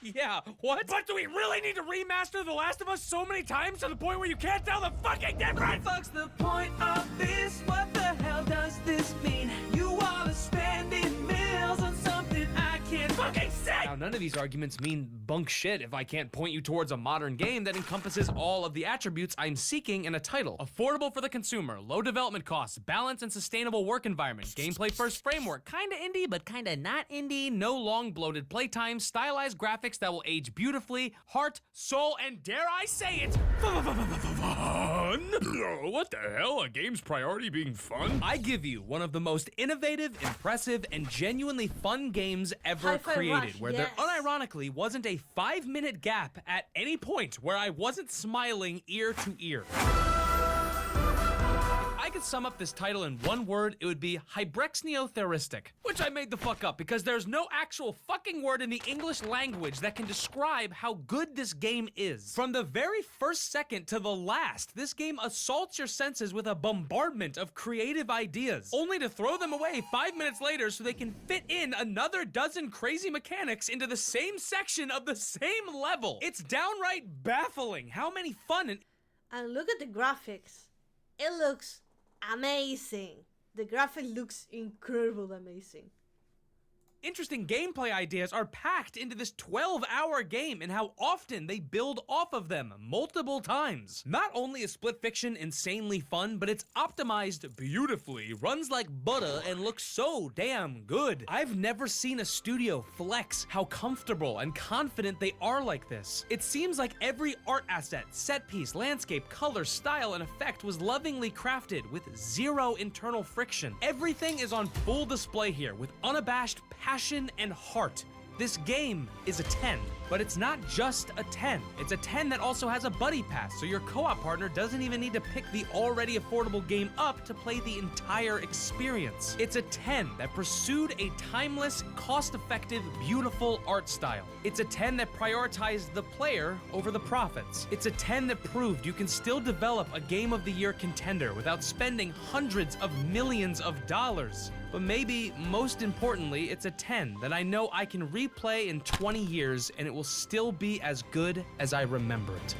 Yeah, what? But do we really need to remaster The Last of Us so many times to the point where you can't tell the fucking difference? Fuck's the point of this? What the hell does this mean? You all are spending millions on something I can't fucking say! Now, none of these arguments mean bunk shit if I can't point you towards a modern game that encompasses all of the attributes I'm seeking in a title. Affordable for the consumer, low development costs, balanced and sustainable work environment, gameplay first framework, kinda indie but kinda not indie, no long bloated playtime, stylized graphics that will age beautifully, heart, soul, and dare I say it, fun! What the hell? A game's priority being fun? I give you one of the most innovative, impressive, and genuinely fun games ever created, where there unironically wasn't a 5-minute gap at any point where I wasn't smiling ear to ear. I I could sum up this title in one word, it would be hybrexneotheristic, which I made the fuck up because there's no actual fucking word in the English language that can describe how good this game is. From the very first second to the last, this game assaults your senses with a bombardment of creative ideas, only to throw them away 5 minutes later so they can fit in another dozen crazy mechanics into the same section of the same level. It's downright baffling how many fun And look at the graphics. It looks amazing. The graphic looks incredible amazing. interesting gameplay ideas are packed into this 12-hour game and how often they build off of them multiple times. Not only is Split Fiction insanely fun, but it's optimized beautifully, runs like butter, and looks so damn good. I've never seen a studio flex how comfortable and confident they are like this. It seems like every art asset, set piece, landscape, color, style, and effect was lovingly crafted with zero internal friction. Everything is on full display here with unabashed passion and heart. This game is a 10, but it's not just a 10. It's a 10 that also has a buddy pass, so your co-op partner doesn't even need to pick the already affordable game up to play the entire experience. It's a 10 that pursued a timeless, cost-effective, beautiful art style. It's a 10 that prioritized the player over the profits. It's a 10 that proved you can still develop a Game of the Year contender without spending hundreds of millions of dollars. But maybe, most importantly, it's a 10 that I know I can replay in 20 years and it will still be as good as I remember it.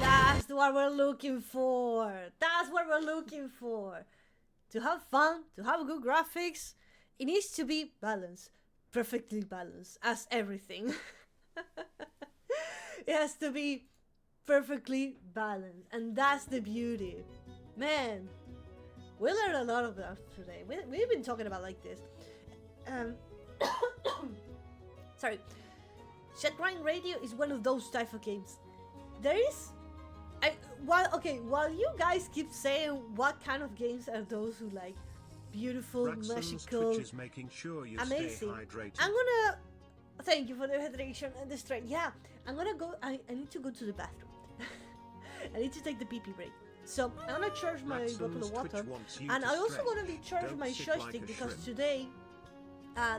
That's what we're looking for. That's what we're looking for. To have fun, to have good graphics, it needs to be balanced. Perfectly balanced, as everything. It has to be perfectly balanced, and that's the beauty. Man, we learned a lot of that today. We've been talking about like this. Sorry. Chatgrind Radio is one of those type of games. There is... while you guys keep saying what kind of games are those who like beautiful, Braxton's magical, Twitch is making sure you amazing. stay hydrated. I'm gonna... Thank you for the hydration and the strength. Yeah, I'm gonna go... I need to go to the bathroom. I need to take the pee-pee break. So I'm gonna charge my bottle of water, and I also gonna be charging my joystick because today,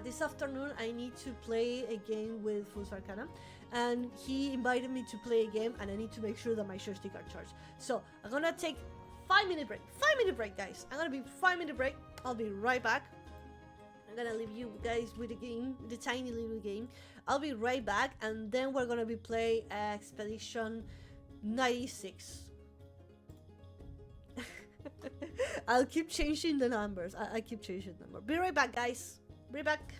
this afternoon, I need to play a game with Fus Arcana, and he invited me to play a game, and I need to make sure that my joystick are charged. So I'm gonna take 5-minute break. 5-minute break, guys. I'm gonna be 5-minute break. I'll be right back. I'm gonna leave you guys with the game, with the tiny little game. I'll be right back, and then we're gonna be playing Expedition 96. I'll keep changing the numbers. I keep changing the number. Be right back, guys. Be back.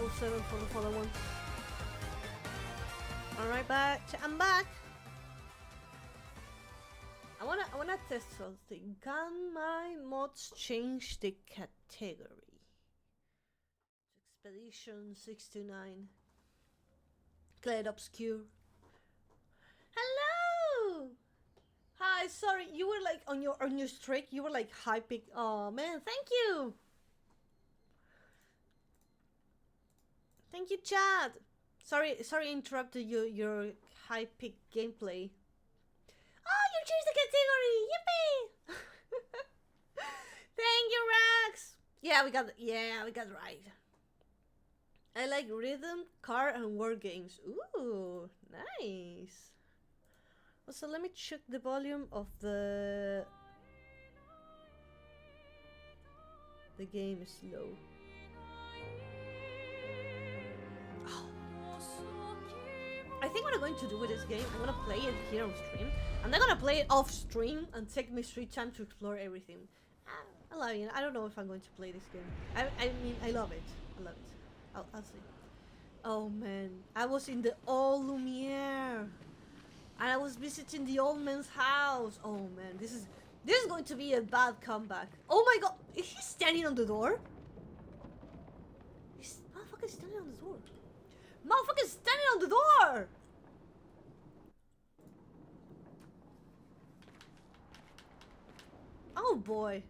Level 7 for the follow one. Alright, I'm back. I wanna test something. Can my mods change the category? Expedition 629. Glad Obscure. Hello! Hi, sorry, you were like on your streak, you were like hyping. Oh man, thank you! Thank you, Chad! Sorry, interrupted your high pick gameplay. Oh, you changed the category! Yippee! Thank you, Rax! Yeah, we got it right. I like rhythm, car, and war games. Ooh, nice. Also, let me check the volume of the game is low. I think what I'm going to do with this game, I'm gonna play it here on stream. I'm not gonna play it off stream and take my free time to explore everything. I love it. I don't know if I'm going to play this game. I mean, I love it. I love it. I'll see. Oh man, I was in the old Lumiere, and I was visiting the old man's house. Oh man, this is going to be a bad comeback. Oh my god, is he standing on the door? He's motherfucking standing on the door. Motherfucker's standing on the door! Oh boy.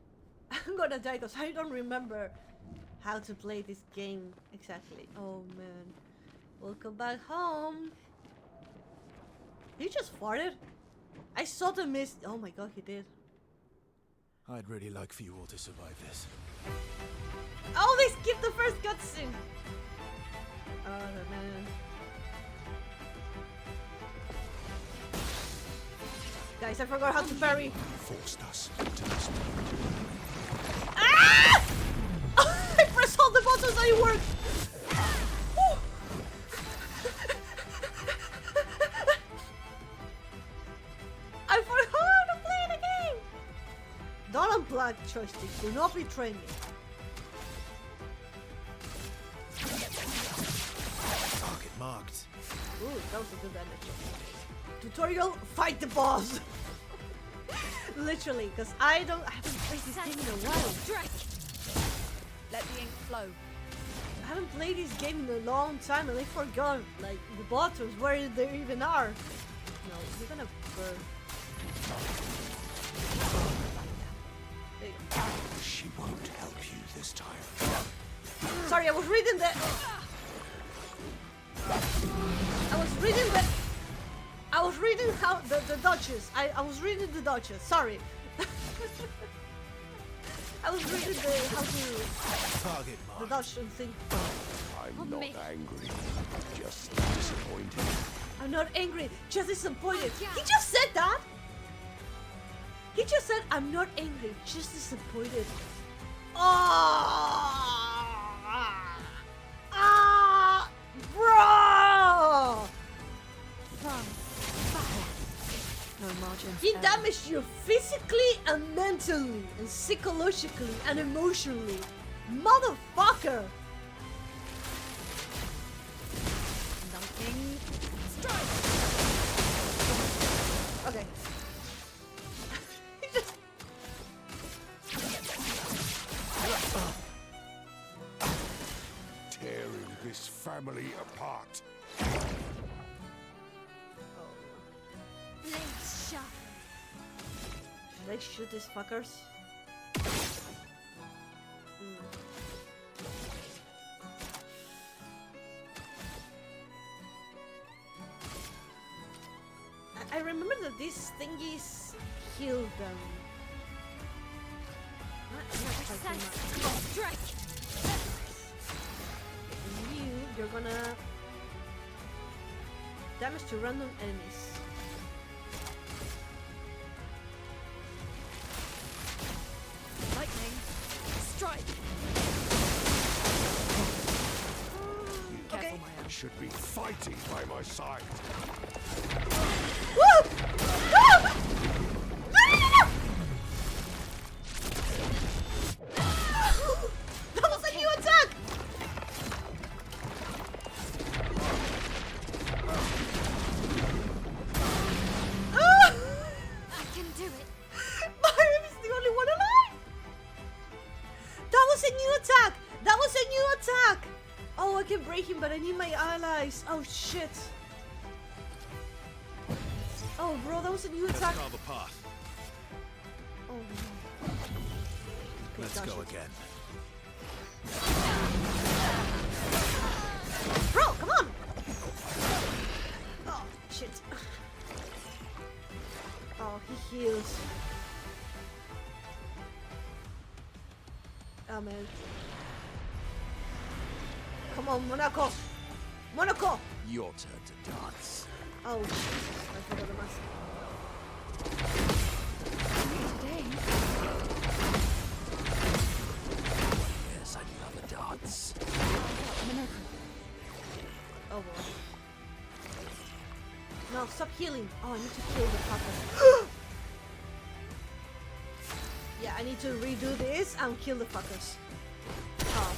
I'm gonna die because I don't remember how to play this game exactly. Oh man. Welcome back home. He just farted? I saw the mist. Oh my god, he did. I'd really like for you all to survive this. Oh, they skipped the first cutscene! Oh man. Guys, I forgot how to parry. Forced us into this. Ah! I pressed all the buttons and it worked. Woo! I forgot how to play the game. Don't unplug joystick. Do not betray me. Target marked. Ooh, that was a good damage. Tutorial, fight the boss! Literally, because I haven't played this game in a while. Let the ink flow. I haven't played this game in a long time and I forgot, like, the buttons, where they even are. No, you're gonna burn. There you go. She won't help you this time. Sorry, I was reading the... I was reading how the dodges. I was reading the dodges. Sorry. I was reading how to Target the marked. dodge and thing. I'm not angry, just disappointed. I'm not angry, just disappointed. He just said that. He just said I'm not angry, just disappointed. Bro! No margin. He damaged you physically and mentally and psychologically and emotionally. Motherfucker! Lightning strike. Okay. He just... Tearing this family apart. Blades sharp. Should I shoot these fuckers? I remember that these thingies heal them. Strike. You're gonna damage to random enemies. Lightning strike. Okay. You should be fighting by my side. Woo! No! No! That was a new attack! Oh, I can break him, but I need my allies. Oh shit. Oh, bro, that was a new attack. Let's carve a path. Oh no. Okay, Let's dodge go it. again. Bro, come on! Oh, shit. Oh, he heals. Oh, man. Come on, Monaco! Monaco! Your turn to dance. Oh, Jesus. I forgot the mask. Today. Yes, I love a dance. Oh, boy. No, stop healing. Oh, I need to kill the fuckers. Yeah, I need to redo this and kill the fuckers. Oh.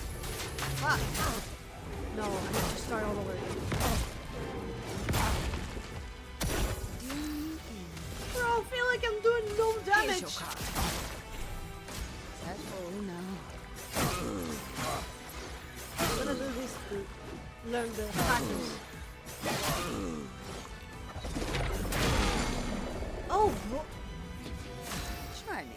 Fuck. No, I need to start all over again. Bro, I feel like I'm doing no damage. I'm gonna do this to learn the patterns. Oh, bro. Try me.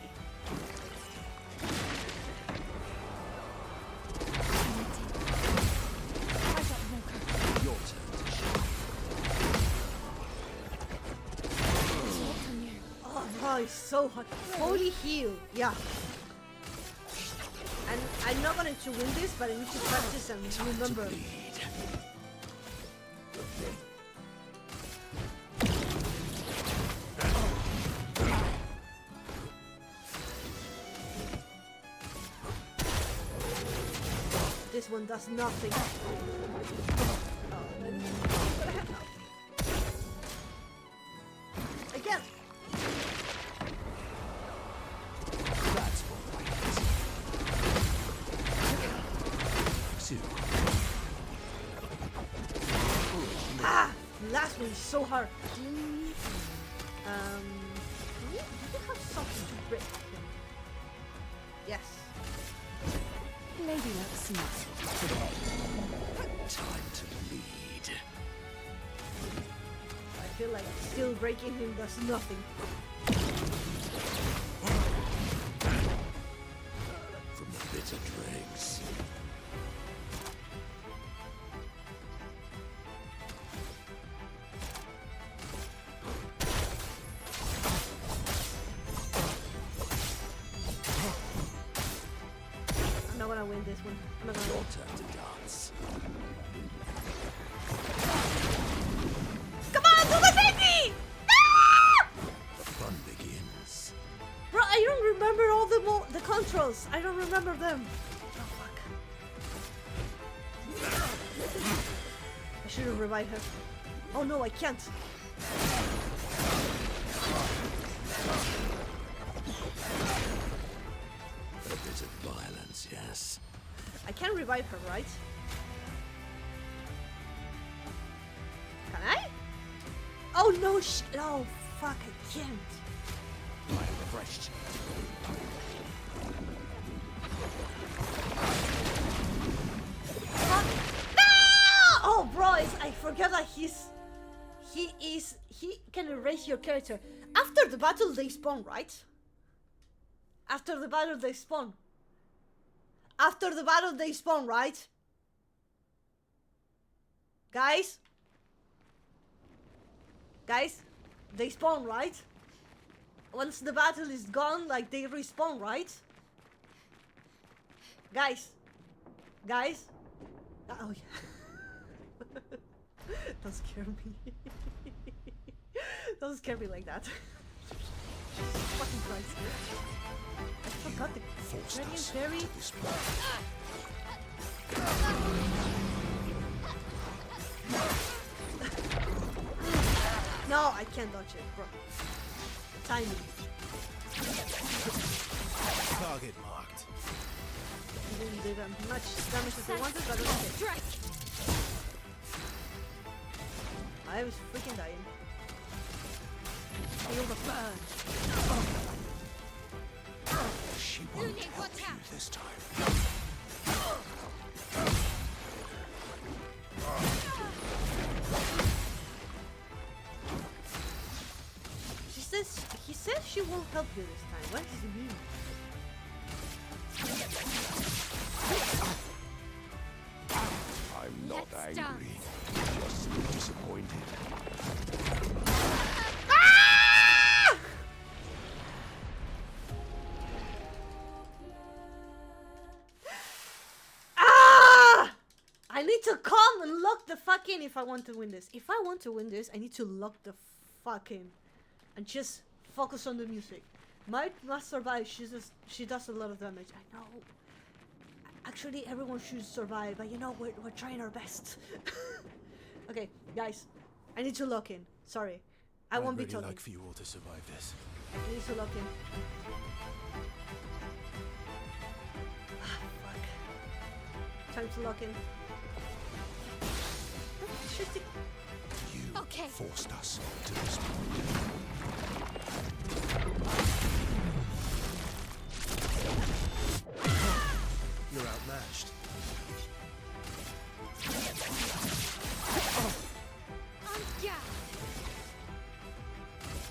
Your turn to shine. Oh, bro, it's so hot. Holy heal. Yeah. And I'm not going to win this, but I need to practice and remember. This one does nothing. Again. That's what Ah, last one is so hard. Do you have something to break him? Yes. Lady looks nice. time to bleed. I feel like still breaking him does nothing. From the bitter dregs. I'm not gonna win this one. I'm not gonna Your win. turn to dance. Come on, do the safety! Ah! The fun begins. Bro, I don't remember all the controls. I don't remember them. Oh fuck. I should have revived her. Oh no, I can't. A bit of violence, yes. I can revive her, right? Can I? Oh no, oh fuck, I can't. I refreshed you. Fuck. No! Oh bro, I forgot that he can erase your character. After the battle they spawn, right? After the battle they spawn. After the battle they spawn, right? Guys? Guys? They spawn, right? Once the battle is gone, like, they respawn, right? Guys? Guys? Oh, yeah. Don't scare me. Don't scare me like that. Jesus fucking Christ. I forgot the Forced Dragon us Fairy. to this point. No, I can't dodge it, bro. Timing. Target marked. Didn't do that much damage as I wanted, but okay. I was freaking dying. Feel the burn. She won't help you this time. won't help you this time. What does it mean? I'm not Let's angry, just disappointed. I need to come and lock the fuck in if I want to win this. If I want to win this, I need to lock the fuck in. And just focus on the music. Might must survive, she does a lot of damage. I know. Actually, everyone should survive, but you know, we're trying our best. Okay, guys. I need to lock in. Sorry. I won't be I'd really talking. like for you all to survive this. I need to lock in. Ah, fuck. Time to lock in. You Okay. forced us to this point. You're outmatched. On guard.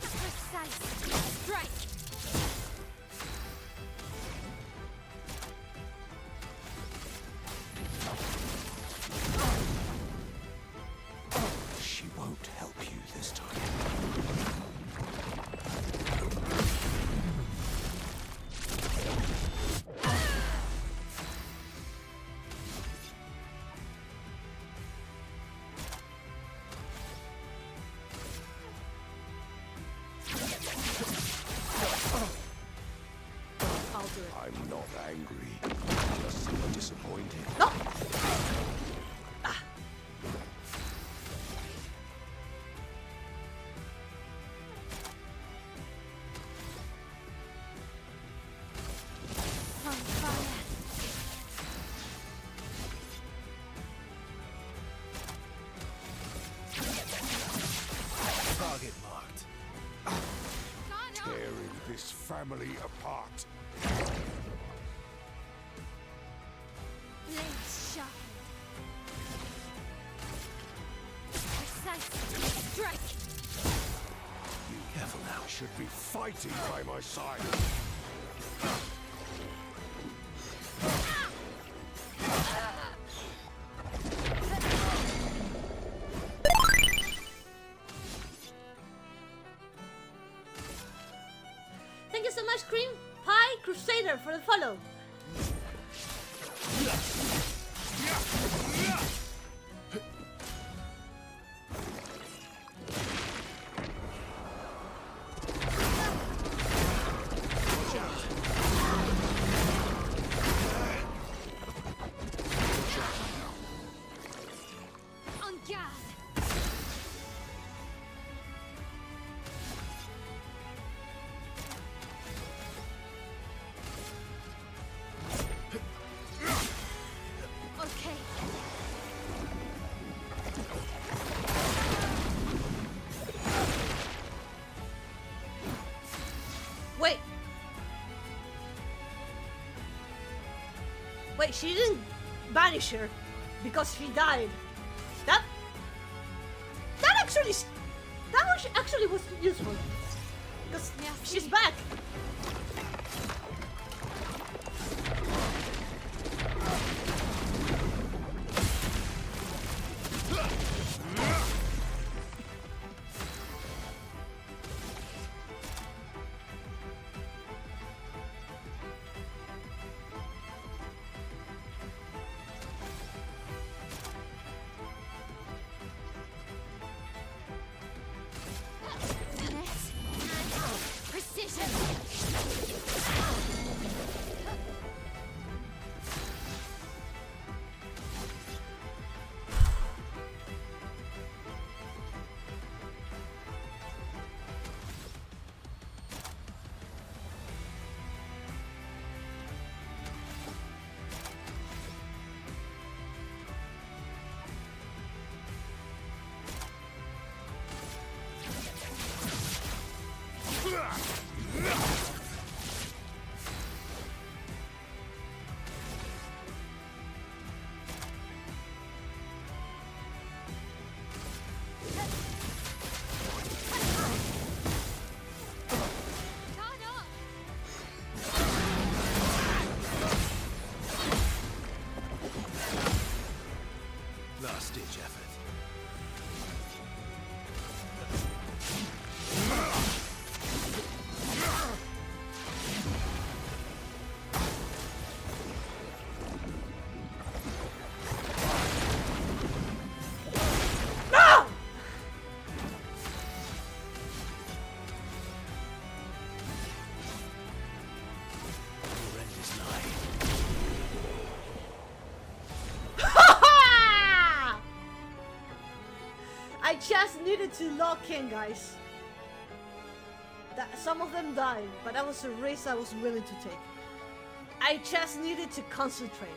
Precise strike. She won't help you this time. I'll do it. I'm not angry, just disappointed. No! On fire. Target marked. Tearing this family apart. Blades sharp. Precise strike. Careful now. Should be fighting by my side. Thank you so much, Cream Pie Crusader, for the follow. On guard. Okay. Wait. Wait, she didn't banish her because he died. That actually was useful. Because she's back. Finesse and precision. last-ditch effort. No! Horrendous lie. I just needed to lock in, guys. Some of them died, but that was a risk I was willing to take. I just needed to concentrate.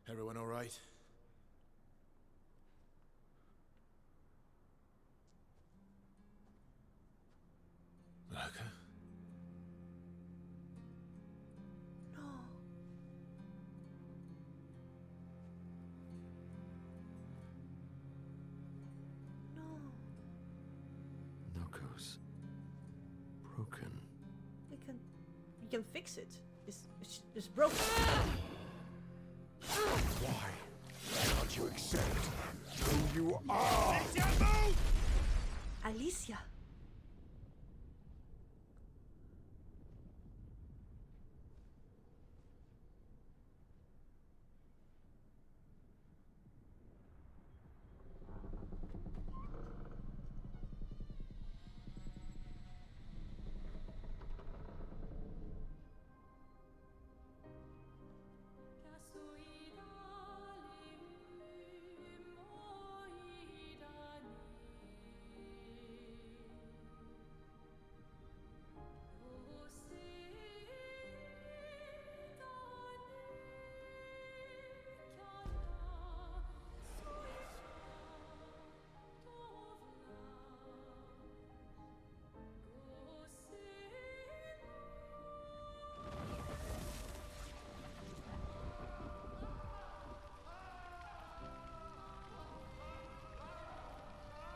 Everyone all right? Lurker? No. No. Knuckles. Broken. We can fix it. It's broken. Why can't you accept who you are? Alicia.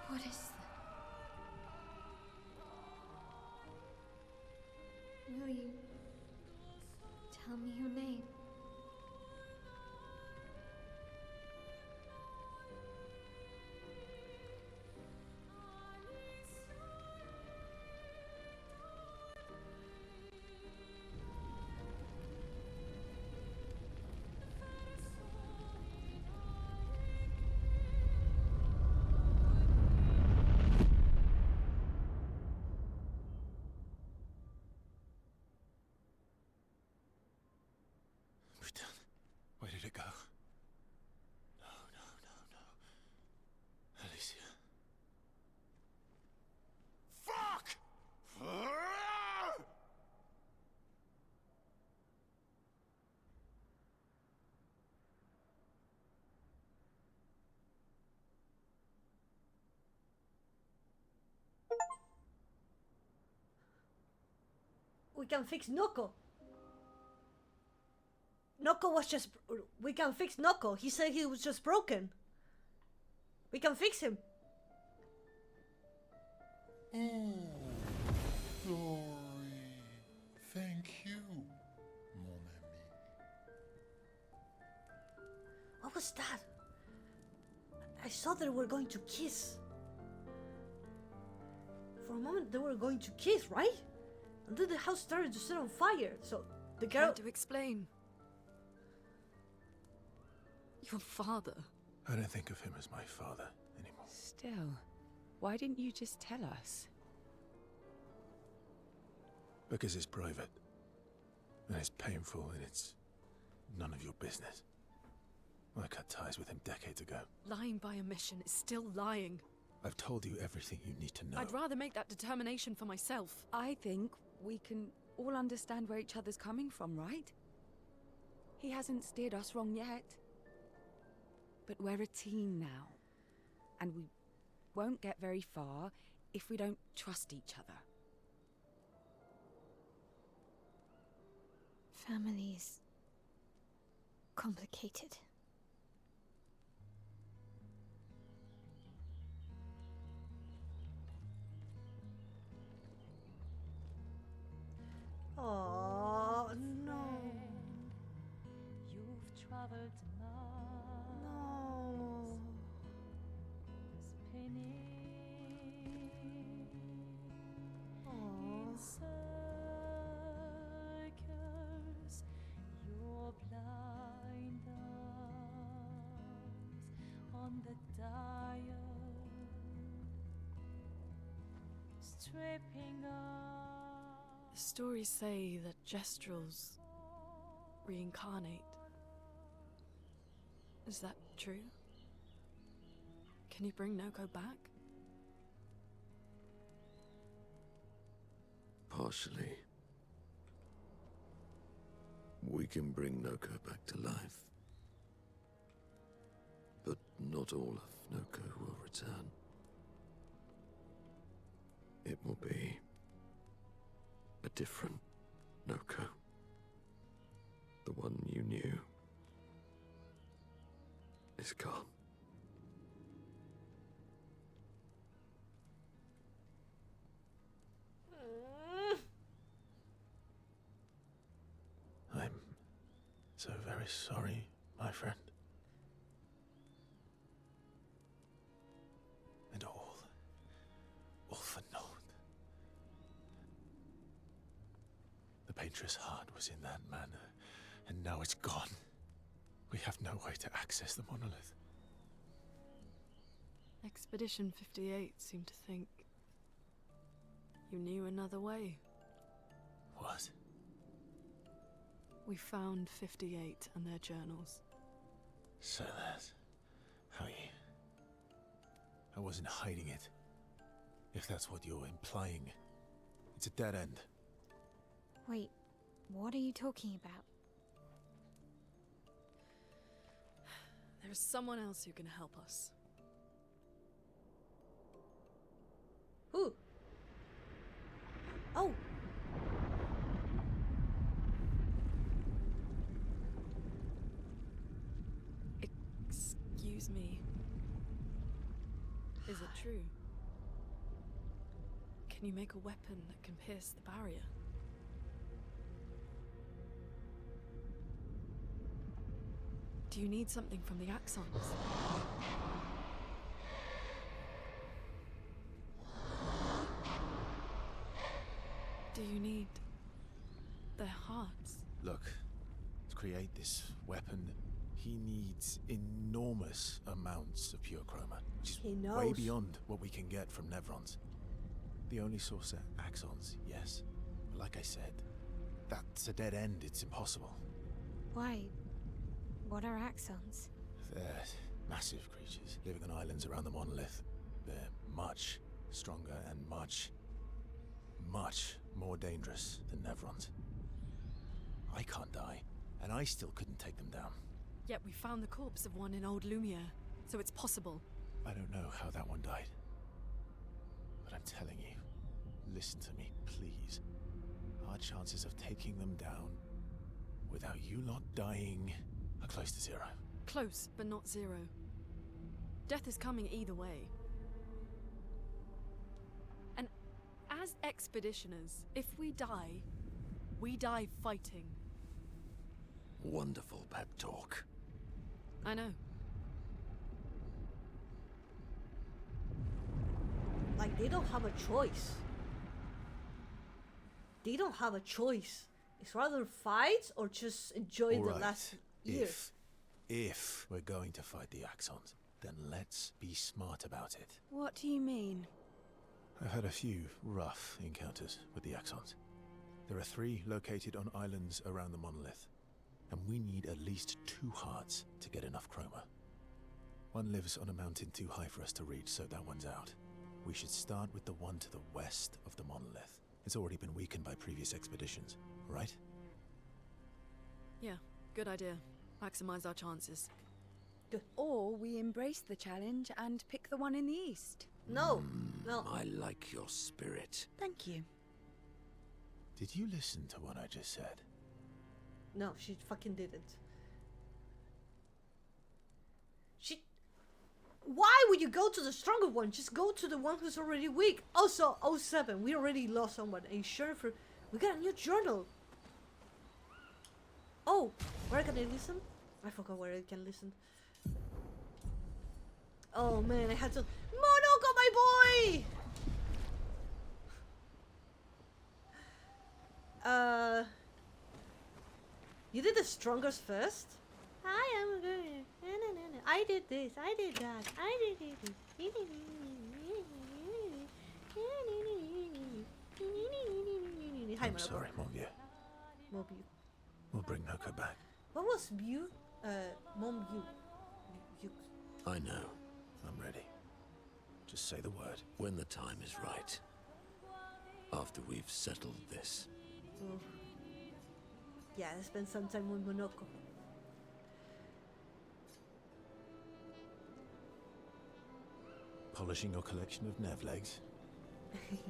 What is that? Will you tell me your name? Where did it go? No. Alicia. Fuck! We can fix Noko. Noko was just... We can fix Noko. He said he was just broken. We can fix him. Oh, glory. Thank you, mon ami. What was that? I saw they were going to kiss. For a moment they were going to kiss, right? And then the house started to set on fire. So the girl... Trying to explain. Your father. I don't think of him as my father anymore. Still, why didn't you just tell us? Because it's private. And it's painful and it's none of your business. I cut ties with him decades ago. Lying by omission is still lying. I've told you everything you need to know. I'd rather make that determination for myself. I think we can all understand where each other's coming from, right? He hasn't steered us wrong yet. But we're a team now. And we won't get very far if we don't trust each other. Family's complicated. Oh no. You've traveled No. spinning in circles. Your blind eyes on the dial, stripping off. The stories say that Gestrels reincarnate. Is that true? Can you bring Noko back? Partially. We can bring Noko back to life. But not all of Noko will return. It will be a different Noko. The one you knew is gone. I'm so very sorry, my friend. And all for naught. The Painter's heart was in that manor, and now it's gone. We have no way to access the monolith. Expedition 58 seemed to think you knew another way. What? We found 58 and their journals. So that's how you... I wasn't hiding it. If that's what you're implying. It's a dead end. Wait, what are you talking about? There's someone else who can help us. Who? Oh. Excuse me. Is it true? Can you make a weapon that can pierce the barrier? Do you need something from the Axons? Do you need their hearts? Look, to create this weapon, he needs enormous amounts of pure chroma, which is He way knows. beyond what we can get from Nevrons. The only source are axons, yes. But like I said, that's a dead end. It's impossible. Why? What are axons? They're massive creatures living on islands around the monolith. They're much stronger and much more dangerous than Nevrons. I can't die, and I still couldn't take them down. Yet we found the corpse of one in Old Lumiere, so it's possible. I don't know how that one died. But I'm telling you, listen to me, please. Our chances of taking them down without you lot dying are close to zero. Close, but not zero. Death is coming either way. And as expeditioners, if we die fighting. Wonderful pep talk. I know. Like, they don't have a choice. They don't have a choice. It's rather fight or just enjoy All the right, last year. If we're going to fight the Axons, then let's be smart about it. What do you mean? I've had a few rough encounters with the Axons. There are 3 located on islands around the monolith, and we need at least 2 hearts to get enough chroma. One lives on a mountain too high for us to reach, so that one's out. We should start with the one to the west of the monolith. It's already been weakened by previous expeditions, right? Yeah, good idea. Maximize our chances. Or we embrace the challenge and pick the one in the east. No, no. I like your spirit. Thank you. Did you listen to what I just said? No, she fucking didn't. Why would you go to the stronger one? Just go to the one who's already weak. Also, 07, we already lost someone. A sheriff, we got a new journal. Oh, where can I listen? I forgot where I can listen. Oh man, I had to... Monoko, my boy! You did the strongest first? I am good. I did this. I did that. I did this. Hi, I'm sorry, Mombu. Mobu. We'll bring Noko back. What was Bu? Mombu. I know. I'm ready. Just say the word. When the time is right. After we've settled this. Oh. Yeah, I spent some time with Monoko. Polishing your collection of Nev legs?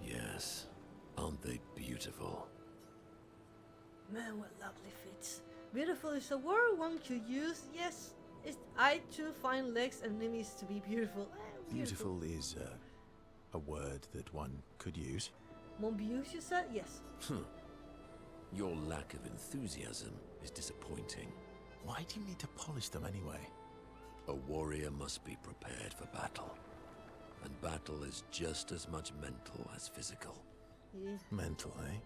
Yes. Aren't they beautiful? Man, what lovely fits. Beautiful is a word one could use. Yes, I too find legs and enemies to be beautiful. Beautiful is a word that one could use. Mombius, you said? Yes. Your lack of enthusiasm is disappointing. Why do you need to polish them anyway? A warrior must be prepared for battle. And battle is just as much mental as physical. Yeah. Mental, eh?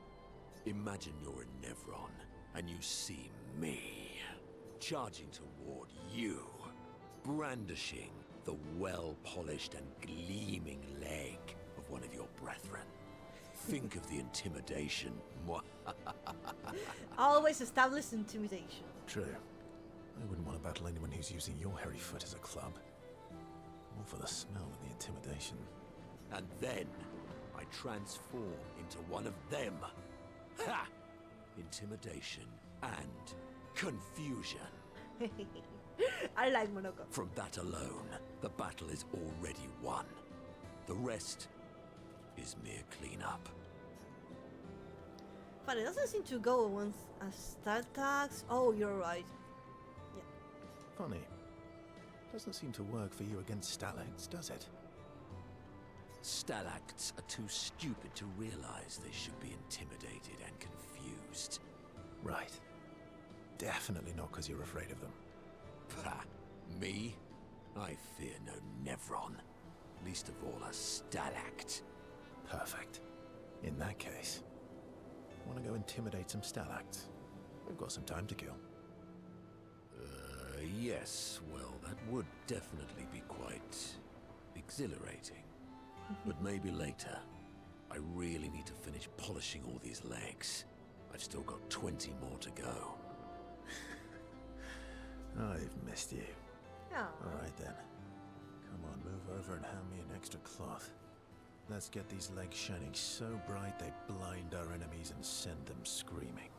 Imagine you're in Nevron, and you see me, charging toward you, brandishing the well-polished and gleaming leg of one of your brethren. Think of the intimidation. Always establish intimidation. True. I wouldn't want to battle anyone who's using your hairy foot as a club. More for the smell and the intimidation. And then I transform into one of them. Ha! Intimidation and confusion. I like Monoko. From that alone, the battle is already won. The rest is mere cleanup. But it doesn't seem to go once a stat tax. Oh, you're right. Yeah. Funny. Doesn't seem to work for you against stalacts, does it? Stalacts are too stupid to realize they should be intimidated and confused. Right. Definitely not because you're afraid of them. Ha! Me? I fear no Nevron. Least of all a stalact. Perfect. In that case, want to go intimidate some stalacts? We've got some time to kill. Yes. Well, that would definitely be quite exhilarating. But maybe later. I really need to finish polishing all these legs. I've still got 20 more to go. I've missed you. Oh. Alright then. Come on, move over and hand me an extra cloth. Let's get these legs shining so bright they blind our enemies and send them screaming.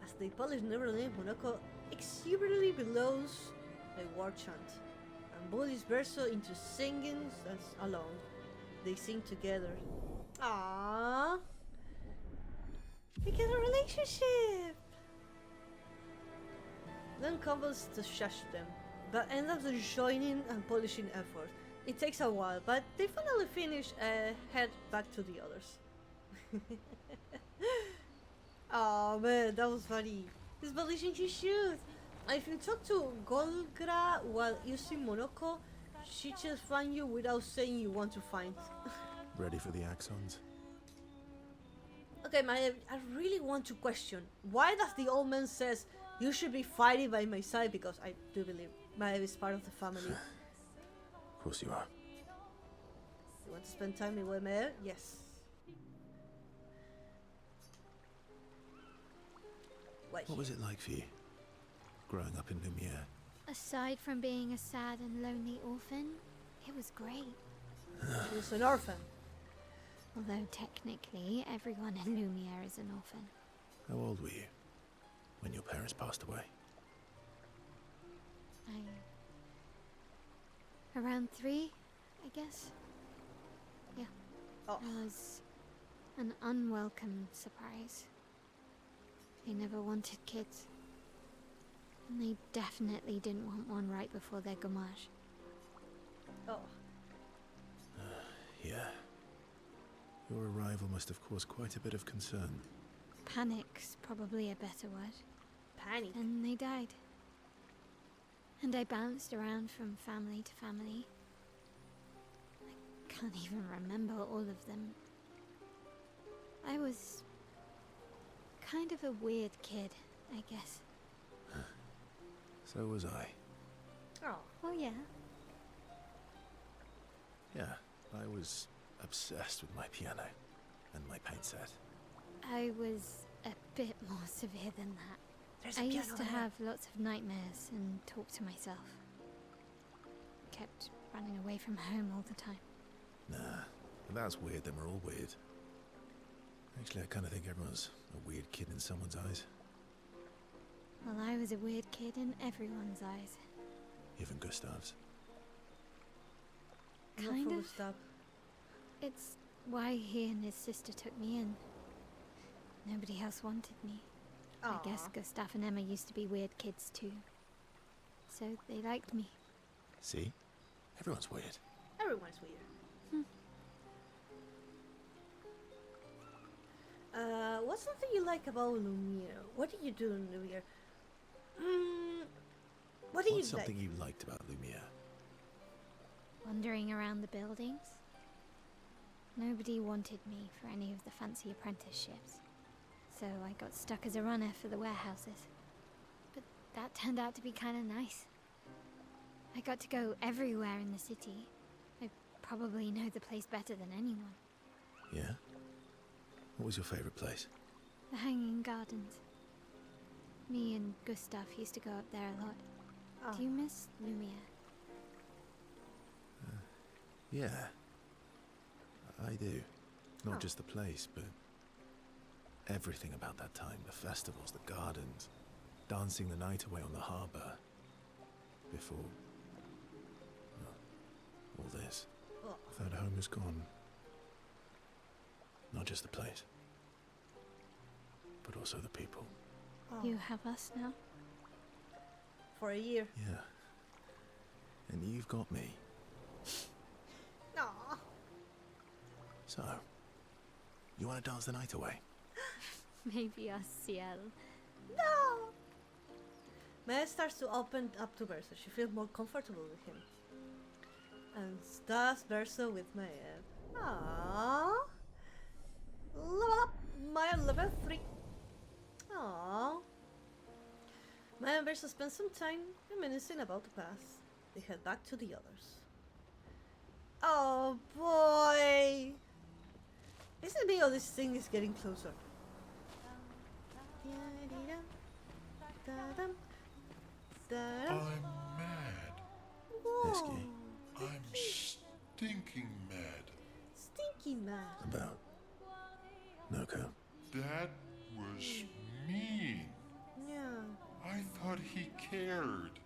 As they polish Neverland, Monoko exuberantly blows a war chant, and bullies Verso into singing along. They sing together. Aww. We get a relationship! Then combos to shush them, but end up joining and polishing effort. It takes a while, but they finally finish and head back to the others. Oh man, that was funny. He's polishing his shoes. If you talk to Golgra while using Monoko, she just find you without saying you want to find. Ready for the axons? Okay, I really want to question, why does the old man says you should be fighting by my side, because I do believe Maev is part of the family. Of course you are. You want to spend time with Maev? Yes. What was it like for you? growing up in Lumiere? Aside from being a sad and lonely orphan, it was great. She was an orphan. Although technically, everyone in Lumiere is an orphan. How old were you when your parents passed away? Around 3, I guess. Yeah. Oh. It was an unwelcome surprise. They never wanted kids. And they definitely didn't want one right before their gommage. Oh. Yeah. Your arrival must have caused quite a bit of concern. Panic's probably a better word. Panic. And they died. And I bounced around from family to family. I can't even remember all of them. I was kind of a weird kid, I guess. So was I. Oh. Oh yeah. Yeah, I was obsessed with my piano and my paint set. I was a bit more severe than that. There's a I piano used to there. have lots of nightmares and talk to myself. Kept running away from home all the time. Nah, if that's weird, then we're all weird. Actually, I kind of think everyone's a weird kid in someone's eyes. Well, I was a weird kid in everyone's eyes. Even Gustav's. Kind full of. stuff. It's why he and his sister took me in. Nobody else wanted me. I guess Gustav and Emma used to be weird kids too. So they liked me. See? Everyone's weird. Everyone's weird. What's something you like about Lumiere? What do you do in Lumiere? What do you What's like? something you liked about Lumiere? Wandering around the buildings. Nobody wanted me for any of the fancy apprenticeships. So I got stuck as a runner for the warehouses. But that turned out to be kind of nice. I got to go everywhere in the city. I probably know the place better than anyone. Yeah? What was your favorite place? The Hanging Gardens. Me and Gustav used to go up there a lot. Do you miss Lumiere? Yeah. I do. Not just the place, but everything about that time. The festivals, the gardens, dancing the night away on the harbour. Before... well, all this. That home is gone. Not just the place, but also the people. You have us now? For a year. Yeah. And you've got me. Aww. So, you want to dance the night away? Maybe us, Ciel. No! Maya starts to open up to Verso. She feels more comfortable with him. And does Verso with Maya. Aww. Level up! Maya level 3. Aww. Maya and Verso spend some time reminiscing about the past. They head back to the others. Oh boy! Listen to me, oh, this thing is getting closer. I'm mad. Whoa. I'm stinking mad. Stinky mad. About Noko. That was mean. Yeah. I thought he cared.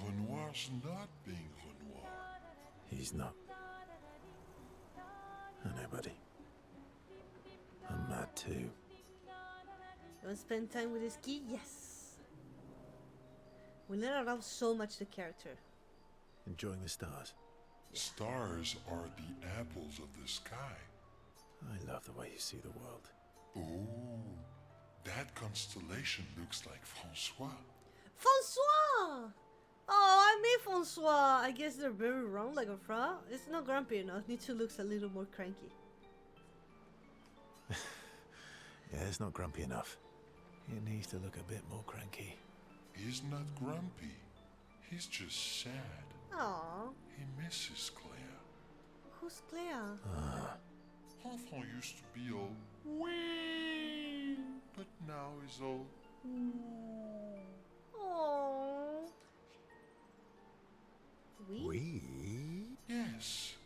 Renoir's not being Renoir. He's not. I know, buddy. I'm mad too. You want to spend time with his key? Yes. We let around so much the character. Enjoying the stars. Stars are the apples of the sky. I love the way you see the world. Oh, that constellation looks like Francois. Francois! Oh, I made Francois. I guess they're very wrong, like a fra. It's not grumpy enough. Needs to look a little more cranky. Yeah, it's not grumpy enough. It needs to look a bit more cranky. He's not grumpy. He's just sad. Aww. He misses Claire. Who's Claire? Enfant used to be all wee, but now he's all. We? Yes.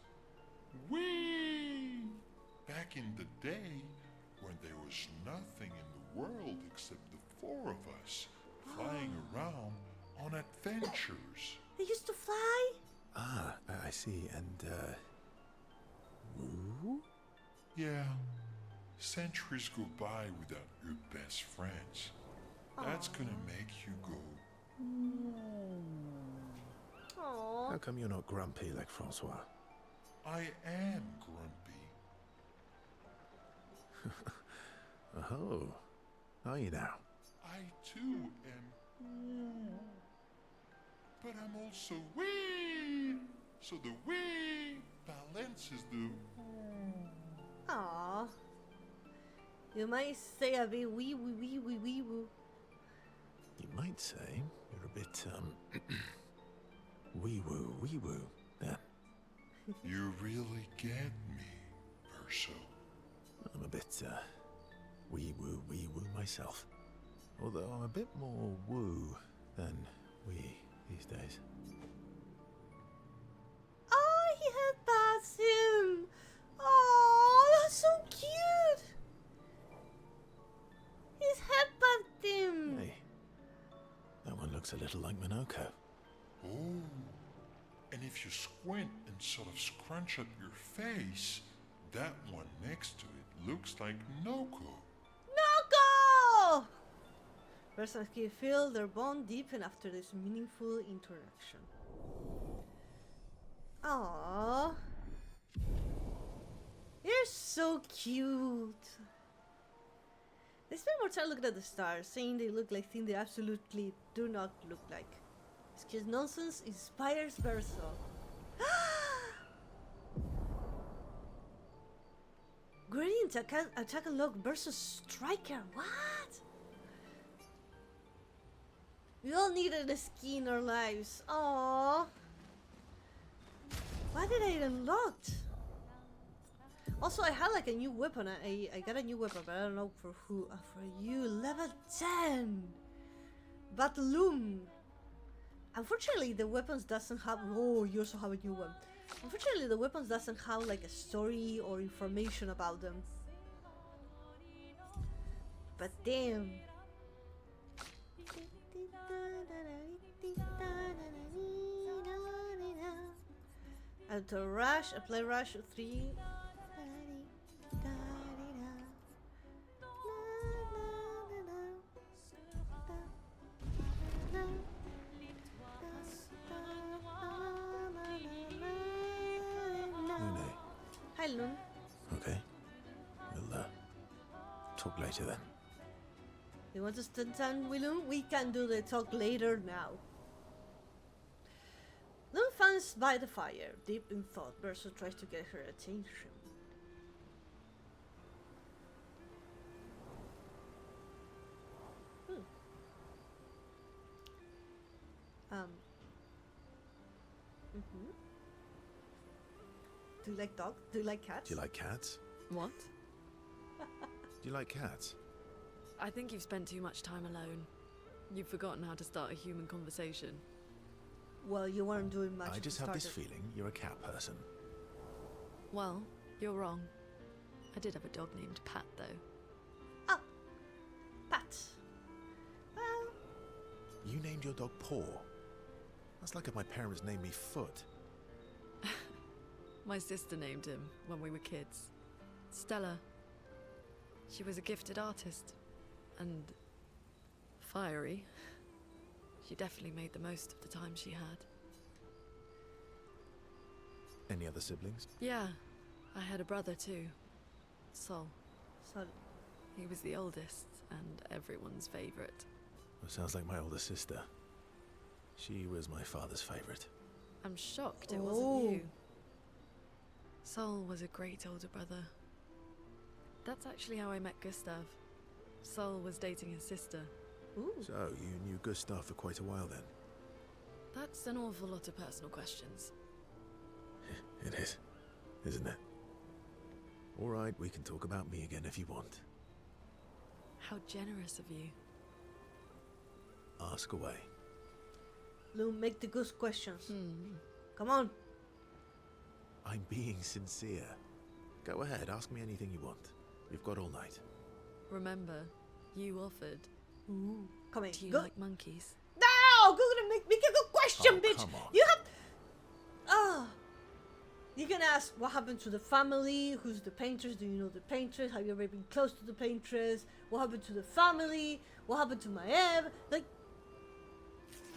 We! Back in the day, when there was nothing in the world except the four of us, flying around on adventures. They used to fly? Ah, I see. And, woo? Yeah. Centuries go by without your best friends. That's gonna make you go. Aww. How come you're not grumpy like Francois? I am grumpy. Oh, are you now? I too am. But I'm also wee. So the wee balances the. Aww. You might say a bit wee wee wee wee wee woo. You might say you're a bit, wee woo, then. You really get me, Verso. I'm a bit, wee woo myself. Although I'm a bit more woo than wee these days. Oh, he headbutts him. Oh, that's so cute. He's headbutted him. Hey, that one looks a little like Minoko. Oh. And if you squint and sort of scrunch up your face, that one next to it looks like Noko. Noko! Persons can feel their bond deepen after this meaningful interaction. Aww. You're so cute. They spend more time looking at the stars, saying they look like things they absolutely do not look like. This kid's nonsense inspires Verso. Gradient attack unlock versus Striker. What? We all needed a ski in our lives. Aww. Why did I unlock? Also, I had like a new weapon. I got a new weapon, but I don't know for who. For you, level 10. Batloom. Unfortunately, the weapons doesn't have. Oh, you also have a new one. Unfortunately, the weapons doesn't have like a story or information about them. But damn. Auto rush, apply rush 3. Hi, Loon. Okay. We'll, talk later then. You want to spend time with Loon? We can do the talk later now. Loon stands by the fire, deep in thought. Verso tries to get her attention. Do you like dogs? Do you like cats? Do you like cats? What? Do you like cats? I think you've spent too much time alone. You've forgotten how to start a human conversation. Well, you weren't doing much. I just have this feeling you're a cat person. Well, you're wrong. I did have a dog named Pat, though. Oh, Pat. Well, You named your dog Paw. That's like if my parents named me Foot. My sister named him when we were kids. Stella. She was a gifted artist. And fiery. She definitely made the most of the time she had. Any other siblings? Yeah, I had a brother too. Sol. Sol. He was the oldest and everyone's favorite. Well, sounds like my older sister. She was my father's favorite. I'm shocked it wasn't you. Sol was a great older brother. That's actually how I met Gustav. Sol was dating his sister. Ooh. So, you knew Gustav for quite a while then? That's an awful lot of personal questions. It is, isn't it? Alright, we can talk about me again if you want. How generous of you. Ask away. Loon, make the good questions. Come on. I'm being sincere. Go ahead, ask me anything you want. We've got all night. Remember, you offered. Ooh, come in. Do you Go. like monkeys? No, go gonna make a good question, Oh, bitch. come on. You have. You can ask what happened to the family. Who's the painters? Do you know the painters? Have you ever been close to the painters? What happened to the family? What happened to my Eve? Like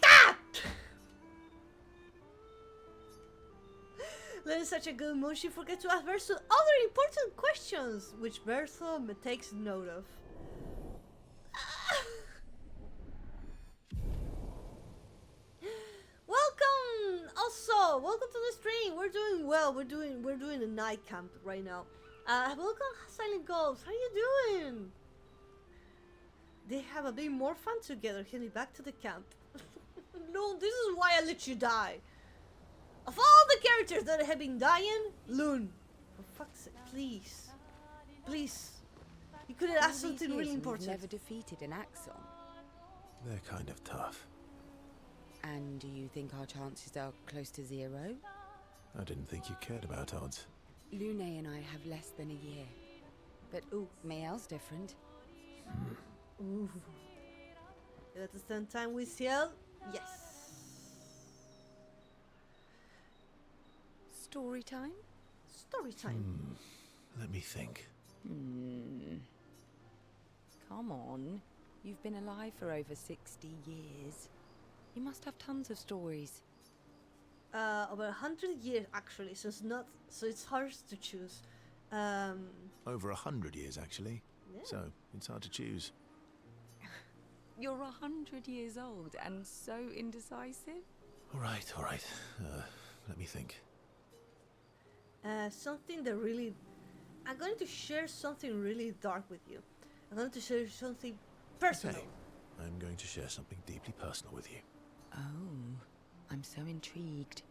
that. Lynn is such a good mood. She forgets to ask Bertha other important questions, which Bertha takes note of. Welcome! Also, welcome to the stream. We're doing well. We're doing a night camp right now. Welcome, Silent Ghost. How you doing? They have a bit more fun together. Heading back to the camp. No, this is why I let you die. Of all the characters that have been dying, Loon. For fuck's sake, please, please. You could have asked something really important. Never defeated an Axon. They're kind of tough. And do you think our chances are close to 0? I didn't think you cared about odds. Lune and I have less than a year. But ooh, Mayel's different. Ooh. At the same time with Ciel? Yes. Story time? Story time. Let me think. Come on. You've been alive for over 60 years. You must have tons of stories. Over 100 years actually, so it's hard to choose. Over 100 years, actually. Yeah. So, it's hard to choose. You're 100 years old and so indecisive? All right. Let me think. Something that really... I'm going to share something really dark with you. I'm going to share something personal. Okay. I'm going to share something deeply personal with you. Oh, I'm so intrigued.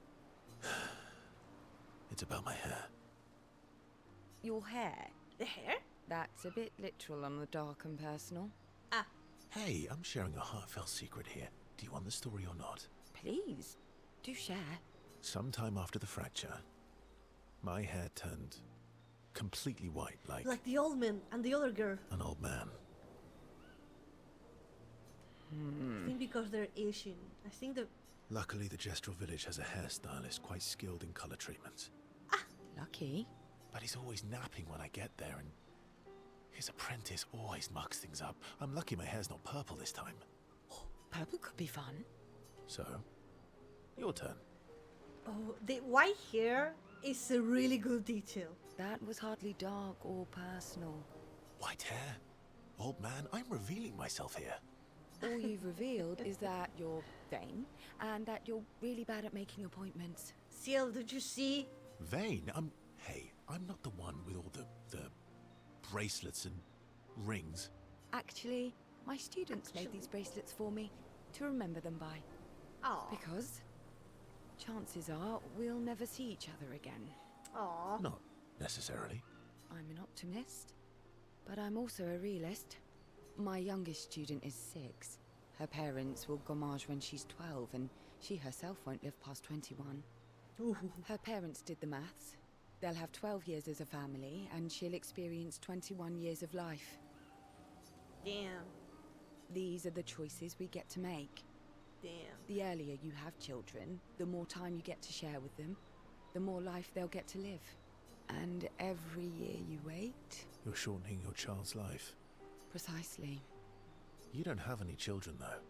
It's about my hair. Your hair? The hair? That's a bit literal on the dark and personal. Hey, I'm sharing a heartfelt secret here. Do you want the story or not? Please, do share. Sometime after the fracture, my hair turned completely white, like the old man and the other girl. an old man. I think because they're Asian. I think that... Luckily, the Gestural village has a hairstylist quite skilled in color treatments. Lucky. But he's always napping when I get there, and his apprentice always mucks things up. I'm lucky my hair's not purple this time. Purple could be fun. So, your turn. Oh, the white hair is a really good detail. That was hardly dark or personal. White hair? Old man, I'm revealing myself here. All you've revealed is that you're vain and that you're really bad at making appointments. Ciel, did you see? Vain? Hey, I'm not the one with all the bracelets and rings. Actually, my students made these bracelets for me to remember them by. Oh. Because chances are we'll never see each other again. Aw. Not necessarily. I'm an optimist, but I'm also a realist. My youngest student is 6. Her parents will gommage when she's 12, and she herself won't live past 21. Ooh. Her parents did the maths. They'll have 12 years as a family, and she'll experience 21 years of life. Damn. These are the choices we get to make. Damn. The earlier you have children, the more time you get to share with them, the more life they'll get to live. And every year you wait... You're shortening your child's life. Precisely. You don't have any children, though.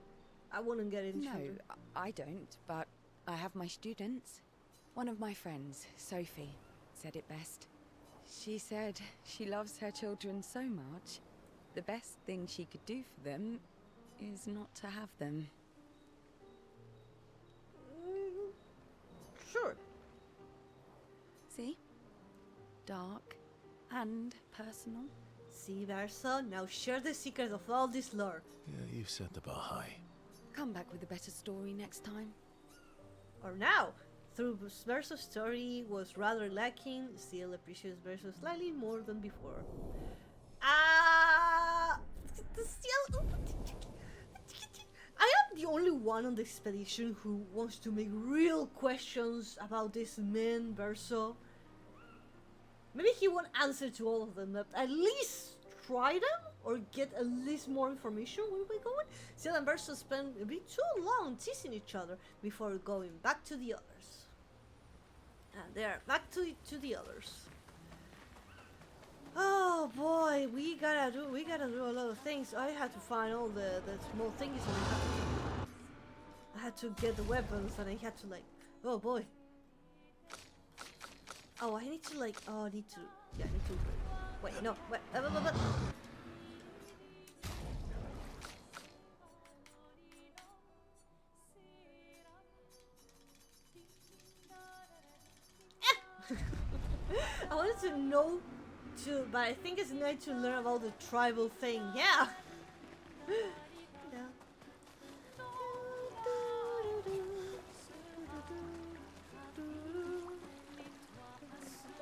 I wouldn't get into No, it. I don't, but I have my students. One of my friends, Sophie, said it best. She said she loves her children so much, the best thing she could do for them is not to have them. Sure. See? Dark and personal. See, Versa, now share the secret of all this lore. Yeah, you've set the bar high. Come back with a better story next time. Or now, through Versa's story was rather lacking, still appreciates Versa slightly more than before. Still, I am the only one on the expedition who wants to make real questions about this man Verso. Maybe he won't answer to all of them, but at least try them or get at least more information where we're going. Ciel and Verso spend a bit too long teasing each other before going back to the others. And they're back to the others. Oh boy, we gotta do a lot of things. I had to find all the small things, and I had to get the weapons, and I had to like, oh boy. Oh, I need to like, oh, I need to, yeah, I need to, wait, no, wait, I wanted to know too, but I think it's nice to learn about the tribal thing. Yeah.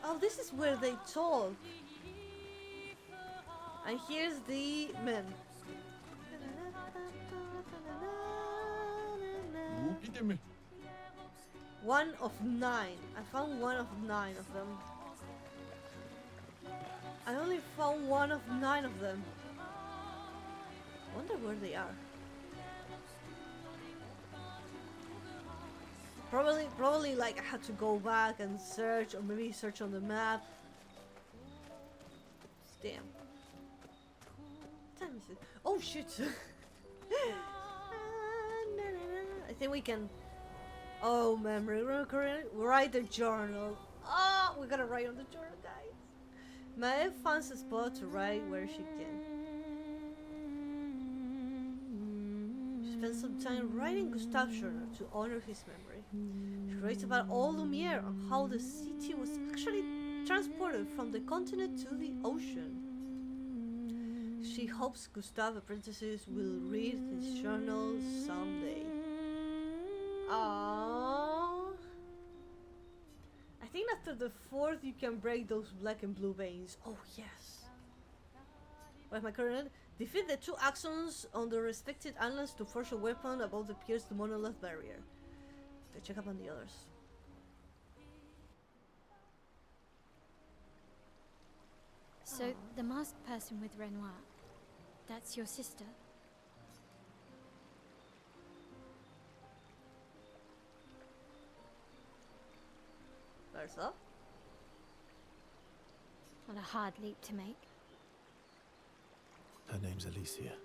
Oh, this is where they talk. And here's the men. One of 9. I found one of 9 of them. I only found one of 9 of them. Wonder where they are. Probably like I had to go back and search, or maybe search on the map. Damn. What time is it? Oh shit! I think we can. Oh, memory. Write the journal. Oh, we gotta write on the journal, guys. Maeve finds a spot to write where she can. She spends some time writing Gustave's journal to honor his memory. She writes about old Lumiere and how the city was actually transported from the continent to the ocean. She hopes Gustave's apprentices will read his journal someday. Aww. I think after the 4th you can break those black and blue veins. Oh yes. Where's my current? Defeat the 2 axons on the respected islands to forge a weapon above the pierce the monolith barrier. Let's check up on the others. So the masked person with Renoir, that's your sister? Verso? Not a hard leap to make. Her name's Alicia.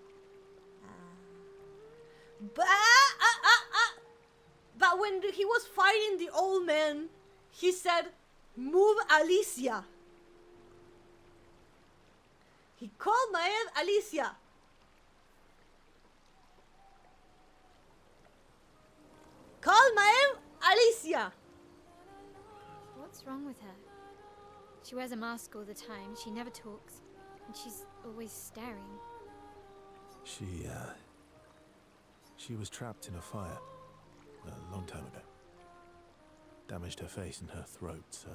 But when he was fighting the old man, he said, "Move Alicia." He called Maeve Alicia. Call Maeve Alicia. What's wrong with her? She wears a mask all the time, she never talks, and she's always staring. She was trapped in a fire a long time ago. Damaged her face and her throat, so,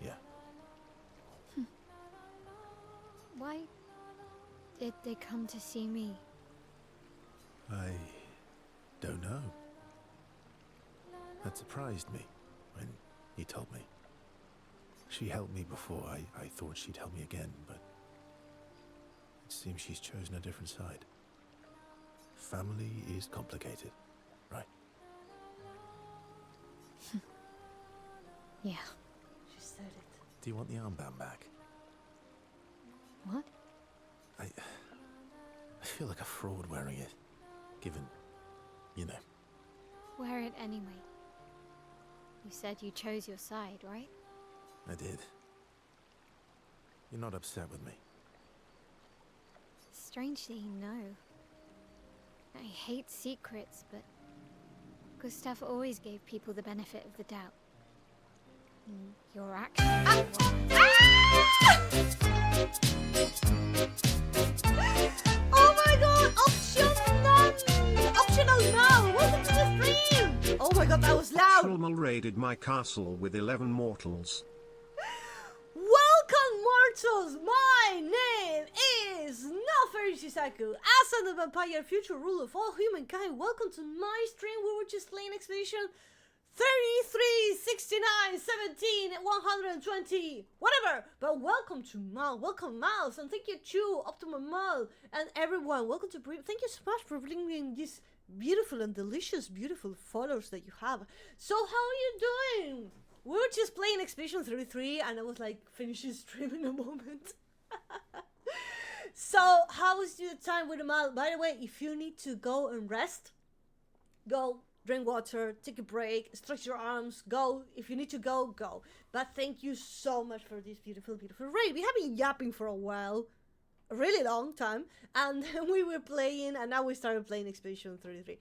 yeah. Why did they come to see me? I don't know. That surprised me when he told me. She helped me before. I thought she'd help me again, but it seems she's chosen a different side. Family is complicated, right? Yeah. She said it. Do you want the armband back? What? I feel like a fraud wearing it, given, you know. Wear it anyway. You said you chose your side, right? I did. You're not upset with me. Strangely, no. I hate secrets, but Gustave always gave people the benefit of the doubt. Your actions. Oh my god! Optional now! Welcome to the stream! Oh my god, that was loud! Shulmal raided my castle with 11 mortals. Welcome, mortals! My name is Fairy Shisaku, as the vampire future ruler of all humankind, welcome to my stream. We were just playing Expedition 33, 69, 17, 120, whatever. But welcome to Mal, welcome Miles, and thank you to Optimum Mal and everyone. Welcome to thank you so much for bringing these beautiful and delicious, beautiful photos that you have. So how are you doing? We were just playing Expedition 33, and I was like finishing stream in a moment. So how was your time with Mal? By the way, if you need to go and rest, go. Drink water, take a break, stretch your arms, go. If you need to go, go. But thank you so much for this beautiful, beautiful raid. We have been yapping for a while, a really long time, and then we were playing, and now we started playing Expedition 33.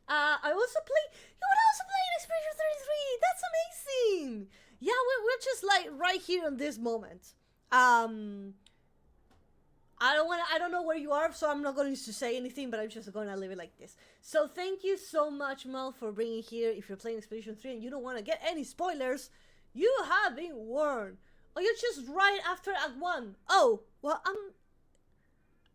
I also play. You would also play Expedition 33. That's amazing. Yeah, we're just like right here in this moment. I don't know where you are, so I'm not going to say anything, but I'm just going to leave it like this. So thank you so much, Mel, for bringing here. If you're playing Expedition 3 and you don't want to get any spoilers, you have been warned. Oh, you're just right after Act 1. Oh, well,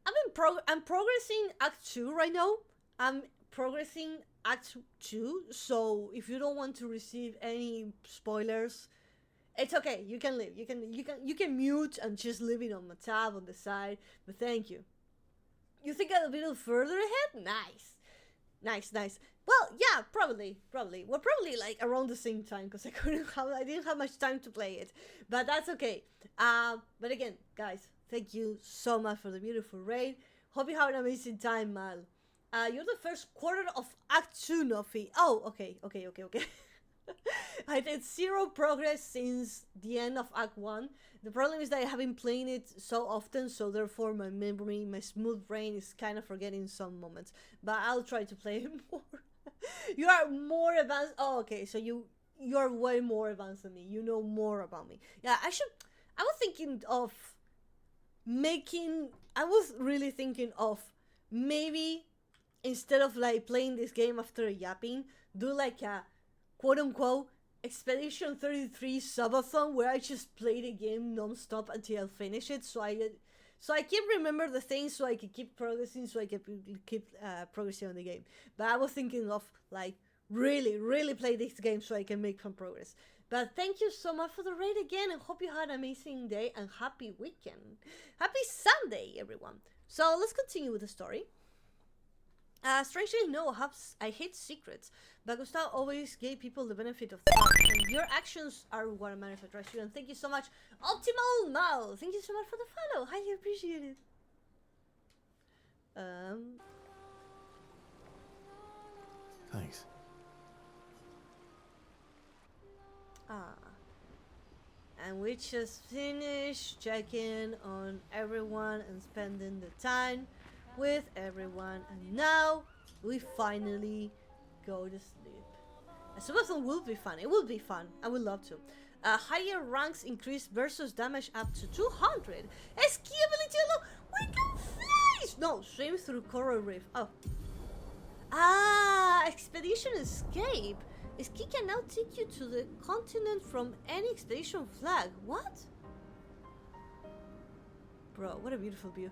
I'm progressing Act 2 right now. I'm progressing Act 2, so if you don't want to receive any spoilers, it's okay. You can leave. You can mute and just leave it on my tab on the side. But thank you. You think I'm a little further ahead? Nice. Well, yeah, probably. We're probably like around the same time because I didn't have much time to play it. But that's okay. But again, guys, thank you so much for the beautiful raid. Hope you have an amazing time, Mal. You're the first quarter of Act 2, Nofi. Oh, okay. I did 0 progress since the end of Act 1. The problem is that I haven't played it so often, so therefore my memory, my smooth brain is kind of forgetting some moments. But I'll try to play it more. You are more advanced. Oh, okay, so you're way more advanced than me. You know more about me. Yeah, I was thinking of really thinking of maybe instead of like playing this game after yapping, do like a quote-unquote Expedition 33 subathon where I just play the game non-stop until I finish it, so I keep remember the things, so I can keep progressing, so I can keep progressing on the game. But I was thinking of like really play this game so I can make some progress. But thank you so much for the raid again, and hope you had an amazing day and happy weekend. Happy Sunday, everyone. So let's continue with the story. Strangely, no, I hate secrets, but Gustav always gave people the benefit of the doubt, and your actions are what matters. I trust you, and thank you so much, Optimal Mal. Thank you so much for the follow. Highly appreciate it. Thanks. And we just finished checking on everyone and spending the time with everyone, and now we finally go to sleep. A subathon will be fun. It will be fun. I would love to. Higher ranks increase versus damage up to 200. Ski ability alone. We can fly. No, swim through coral reef. Oh. Expedition escape. Ski can now take you to the continent from any expedition flag. What? Bro, what a beautiful view.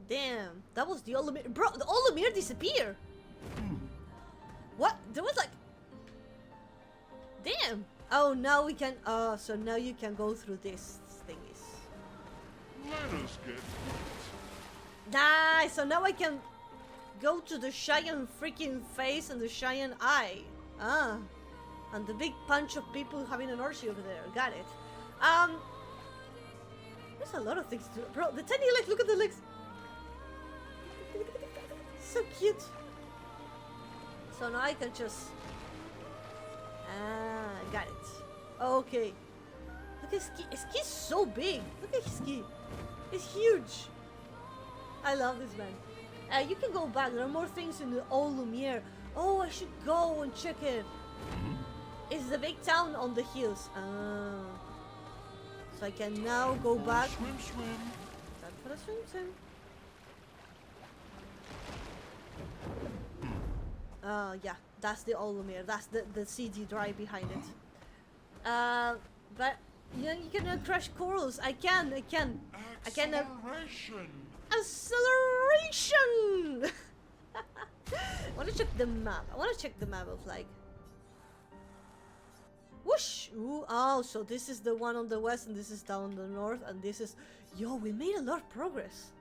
Damn, that was the Olimir. Bro, the Olimir disappeared. What? There was like... Damn. Oh, now we can... so now you can go through this thingies. Let us get... Nice, so now I can go to the giant freaking face and the giant eye. And the big bunch of people having an orgy over there. Got it. There's a lot of things to do. Bro, the tiny legs, look at the legs. So cute. So now I can just... got it. Okay. Look at Ski. Ski's so big. Look at Ski. It's huge. I love this man. You can go back. There are more things in the old Lumiere. Oh, I should go and check it. It's the big town on the hills. So I can now go back. Swim. Time for a swim. Yeah, that's the old Lumiere. That's the CD drive behind it. But Yeah, you cannot crush corals. I can. I cannot. Acceleration! Acceleration! I want to check the map. I want to check the map of like. Whoosh! Ooh, oh, so this is the one on the west, and this is down the north, and this is. Yo, we made a lot of progress.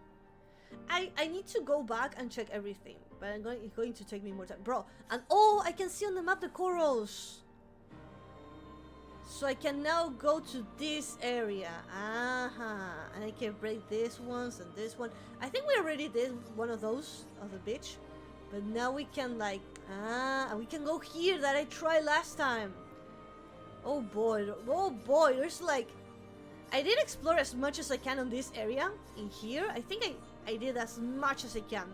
I need to go back and check everything, but it's going to take me more time, bro. And oh, I can see on the map the corals. So I can now go to this area. And I can break this ones and this one. I think we already did one of those of the beach, but now we can like we can go here that I tried last time. Oh boy, there's like I did explore as much as I can on this area in here. I think I did as much as I can,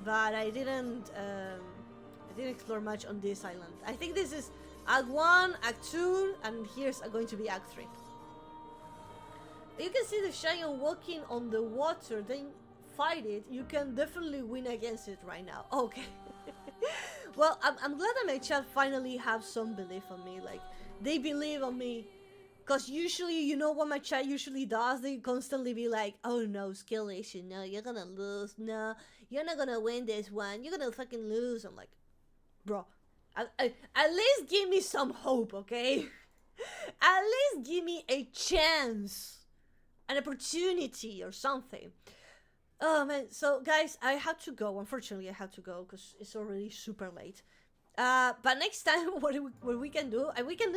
but I didn't explore much on this island. I think this is Act 1, Act 2, and here's going to be Act 3. You can see the giant walking on the water, then fight it. You can definitely win against it right now. Okay. Well, I'm glad that my chat finally have some belief on me. Like, they believe on me. Because usually, you know what my chat usually does? They constantly be like, oh no, Skillation, no, you're gonna lose. No, you're not gonna win this one. You're gonna fucking lose. I'm like, bro. At least give me some hope, okay? At least give me a chance, an opportunity or something. Oh man, so guys, I had to go. Unfortunately, I had to go because it's already super late. But next time, what we can do, we can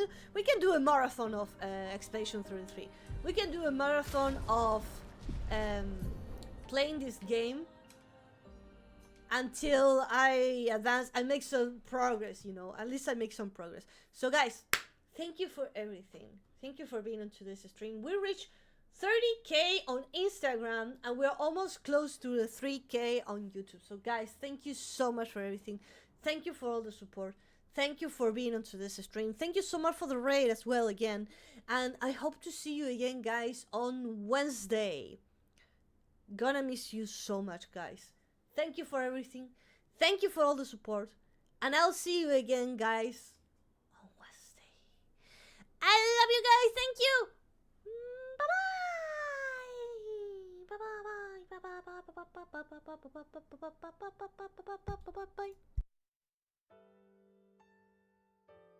do a marathon of Expedition 3. We can do a marathon of playing this game until I advance and make some progress, you know. At least I make some progress. So guys, thank you for everything. Thank you for being on today's stream. We reached 30k on Instagram and we're almost close to the 3k on YouTube. So guys, thank you so much for everything. Thank you for all the support. Thank you for being on today's stream. Thank you so much for the raid as well again. And I hope to see you again, guys, on Wednesday. Gonna miss you so much, guys. Thank you for everything. Thank you for all the support. And I'll see you again, guys, on Wednesday. I love you guys. Thank you. Bye-bye. Bye-bye. Bye-bye. Bye-bye. Bye-bye. Bye-bye. Bye-bye. Bye-bye. Bye-bye.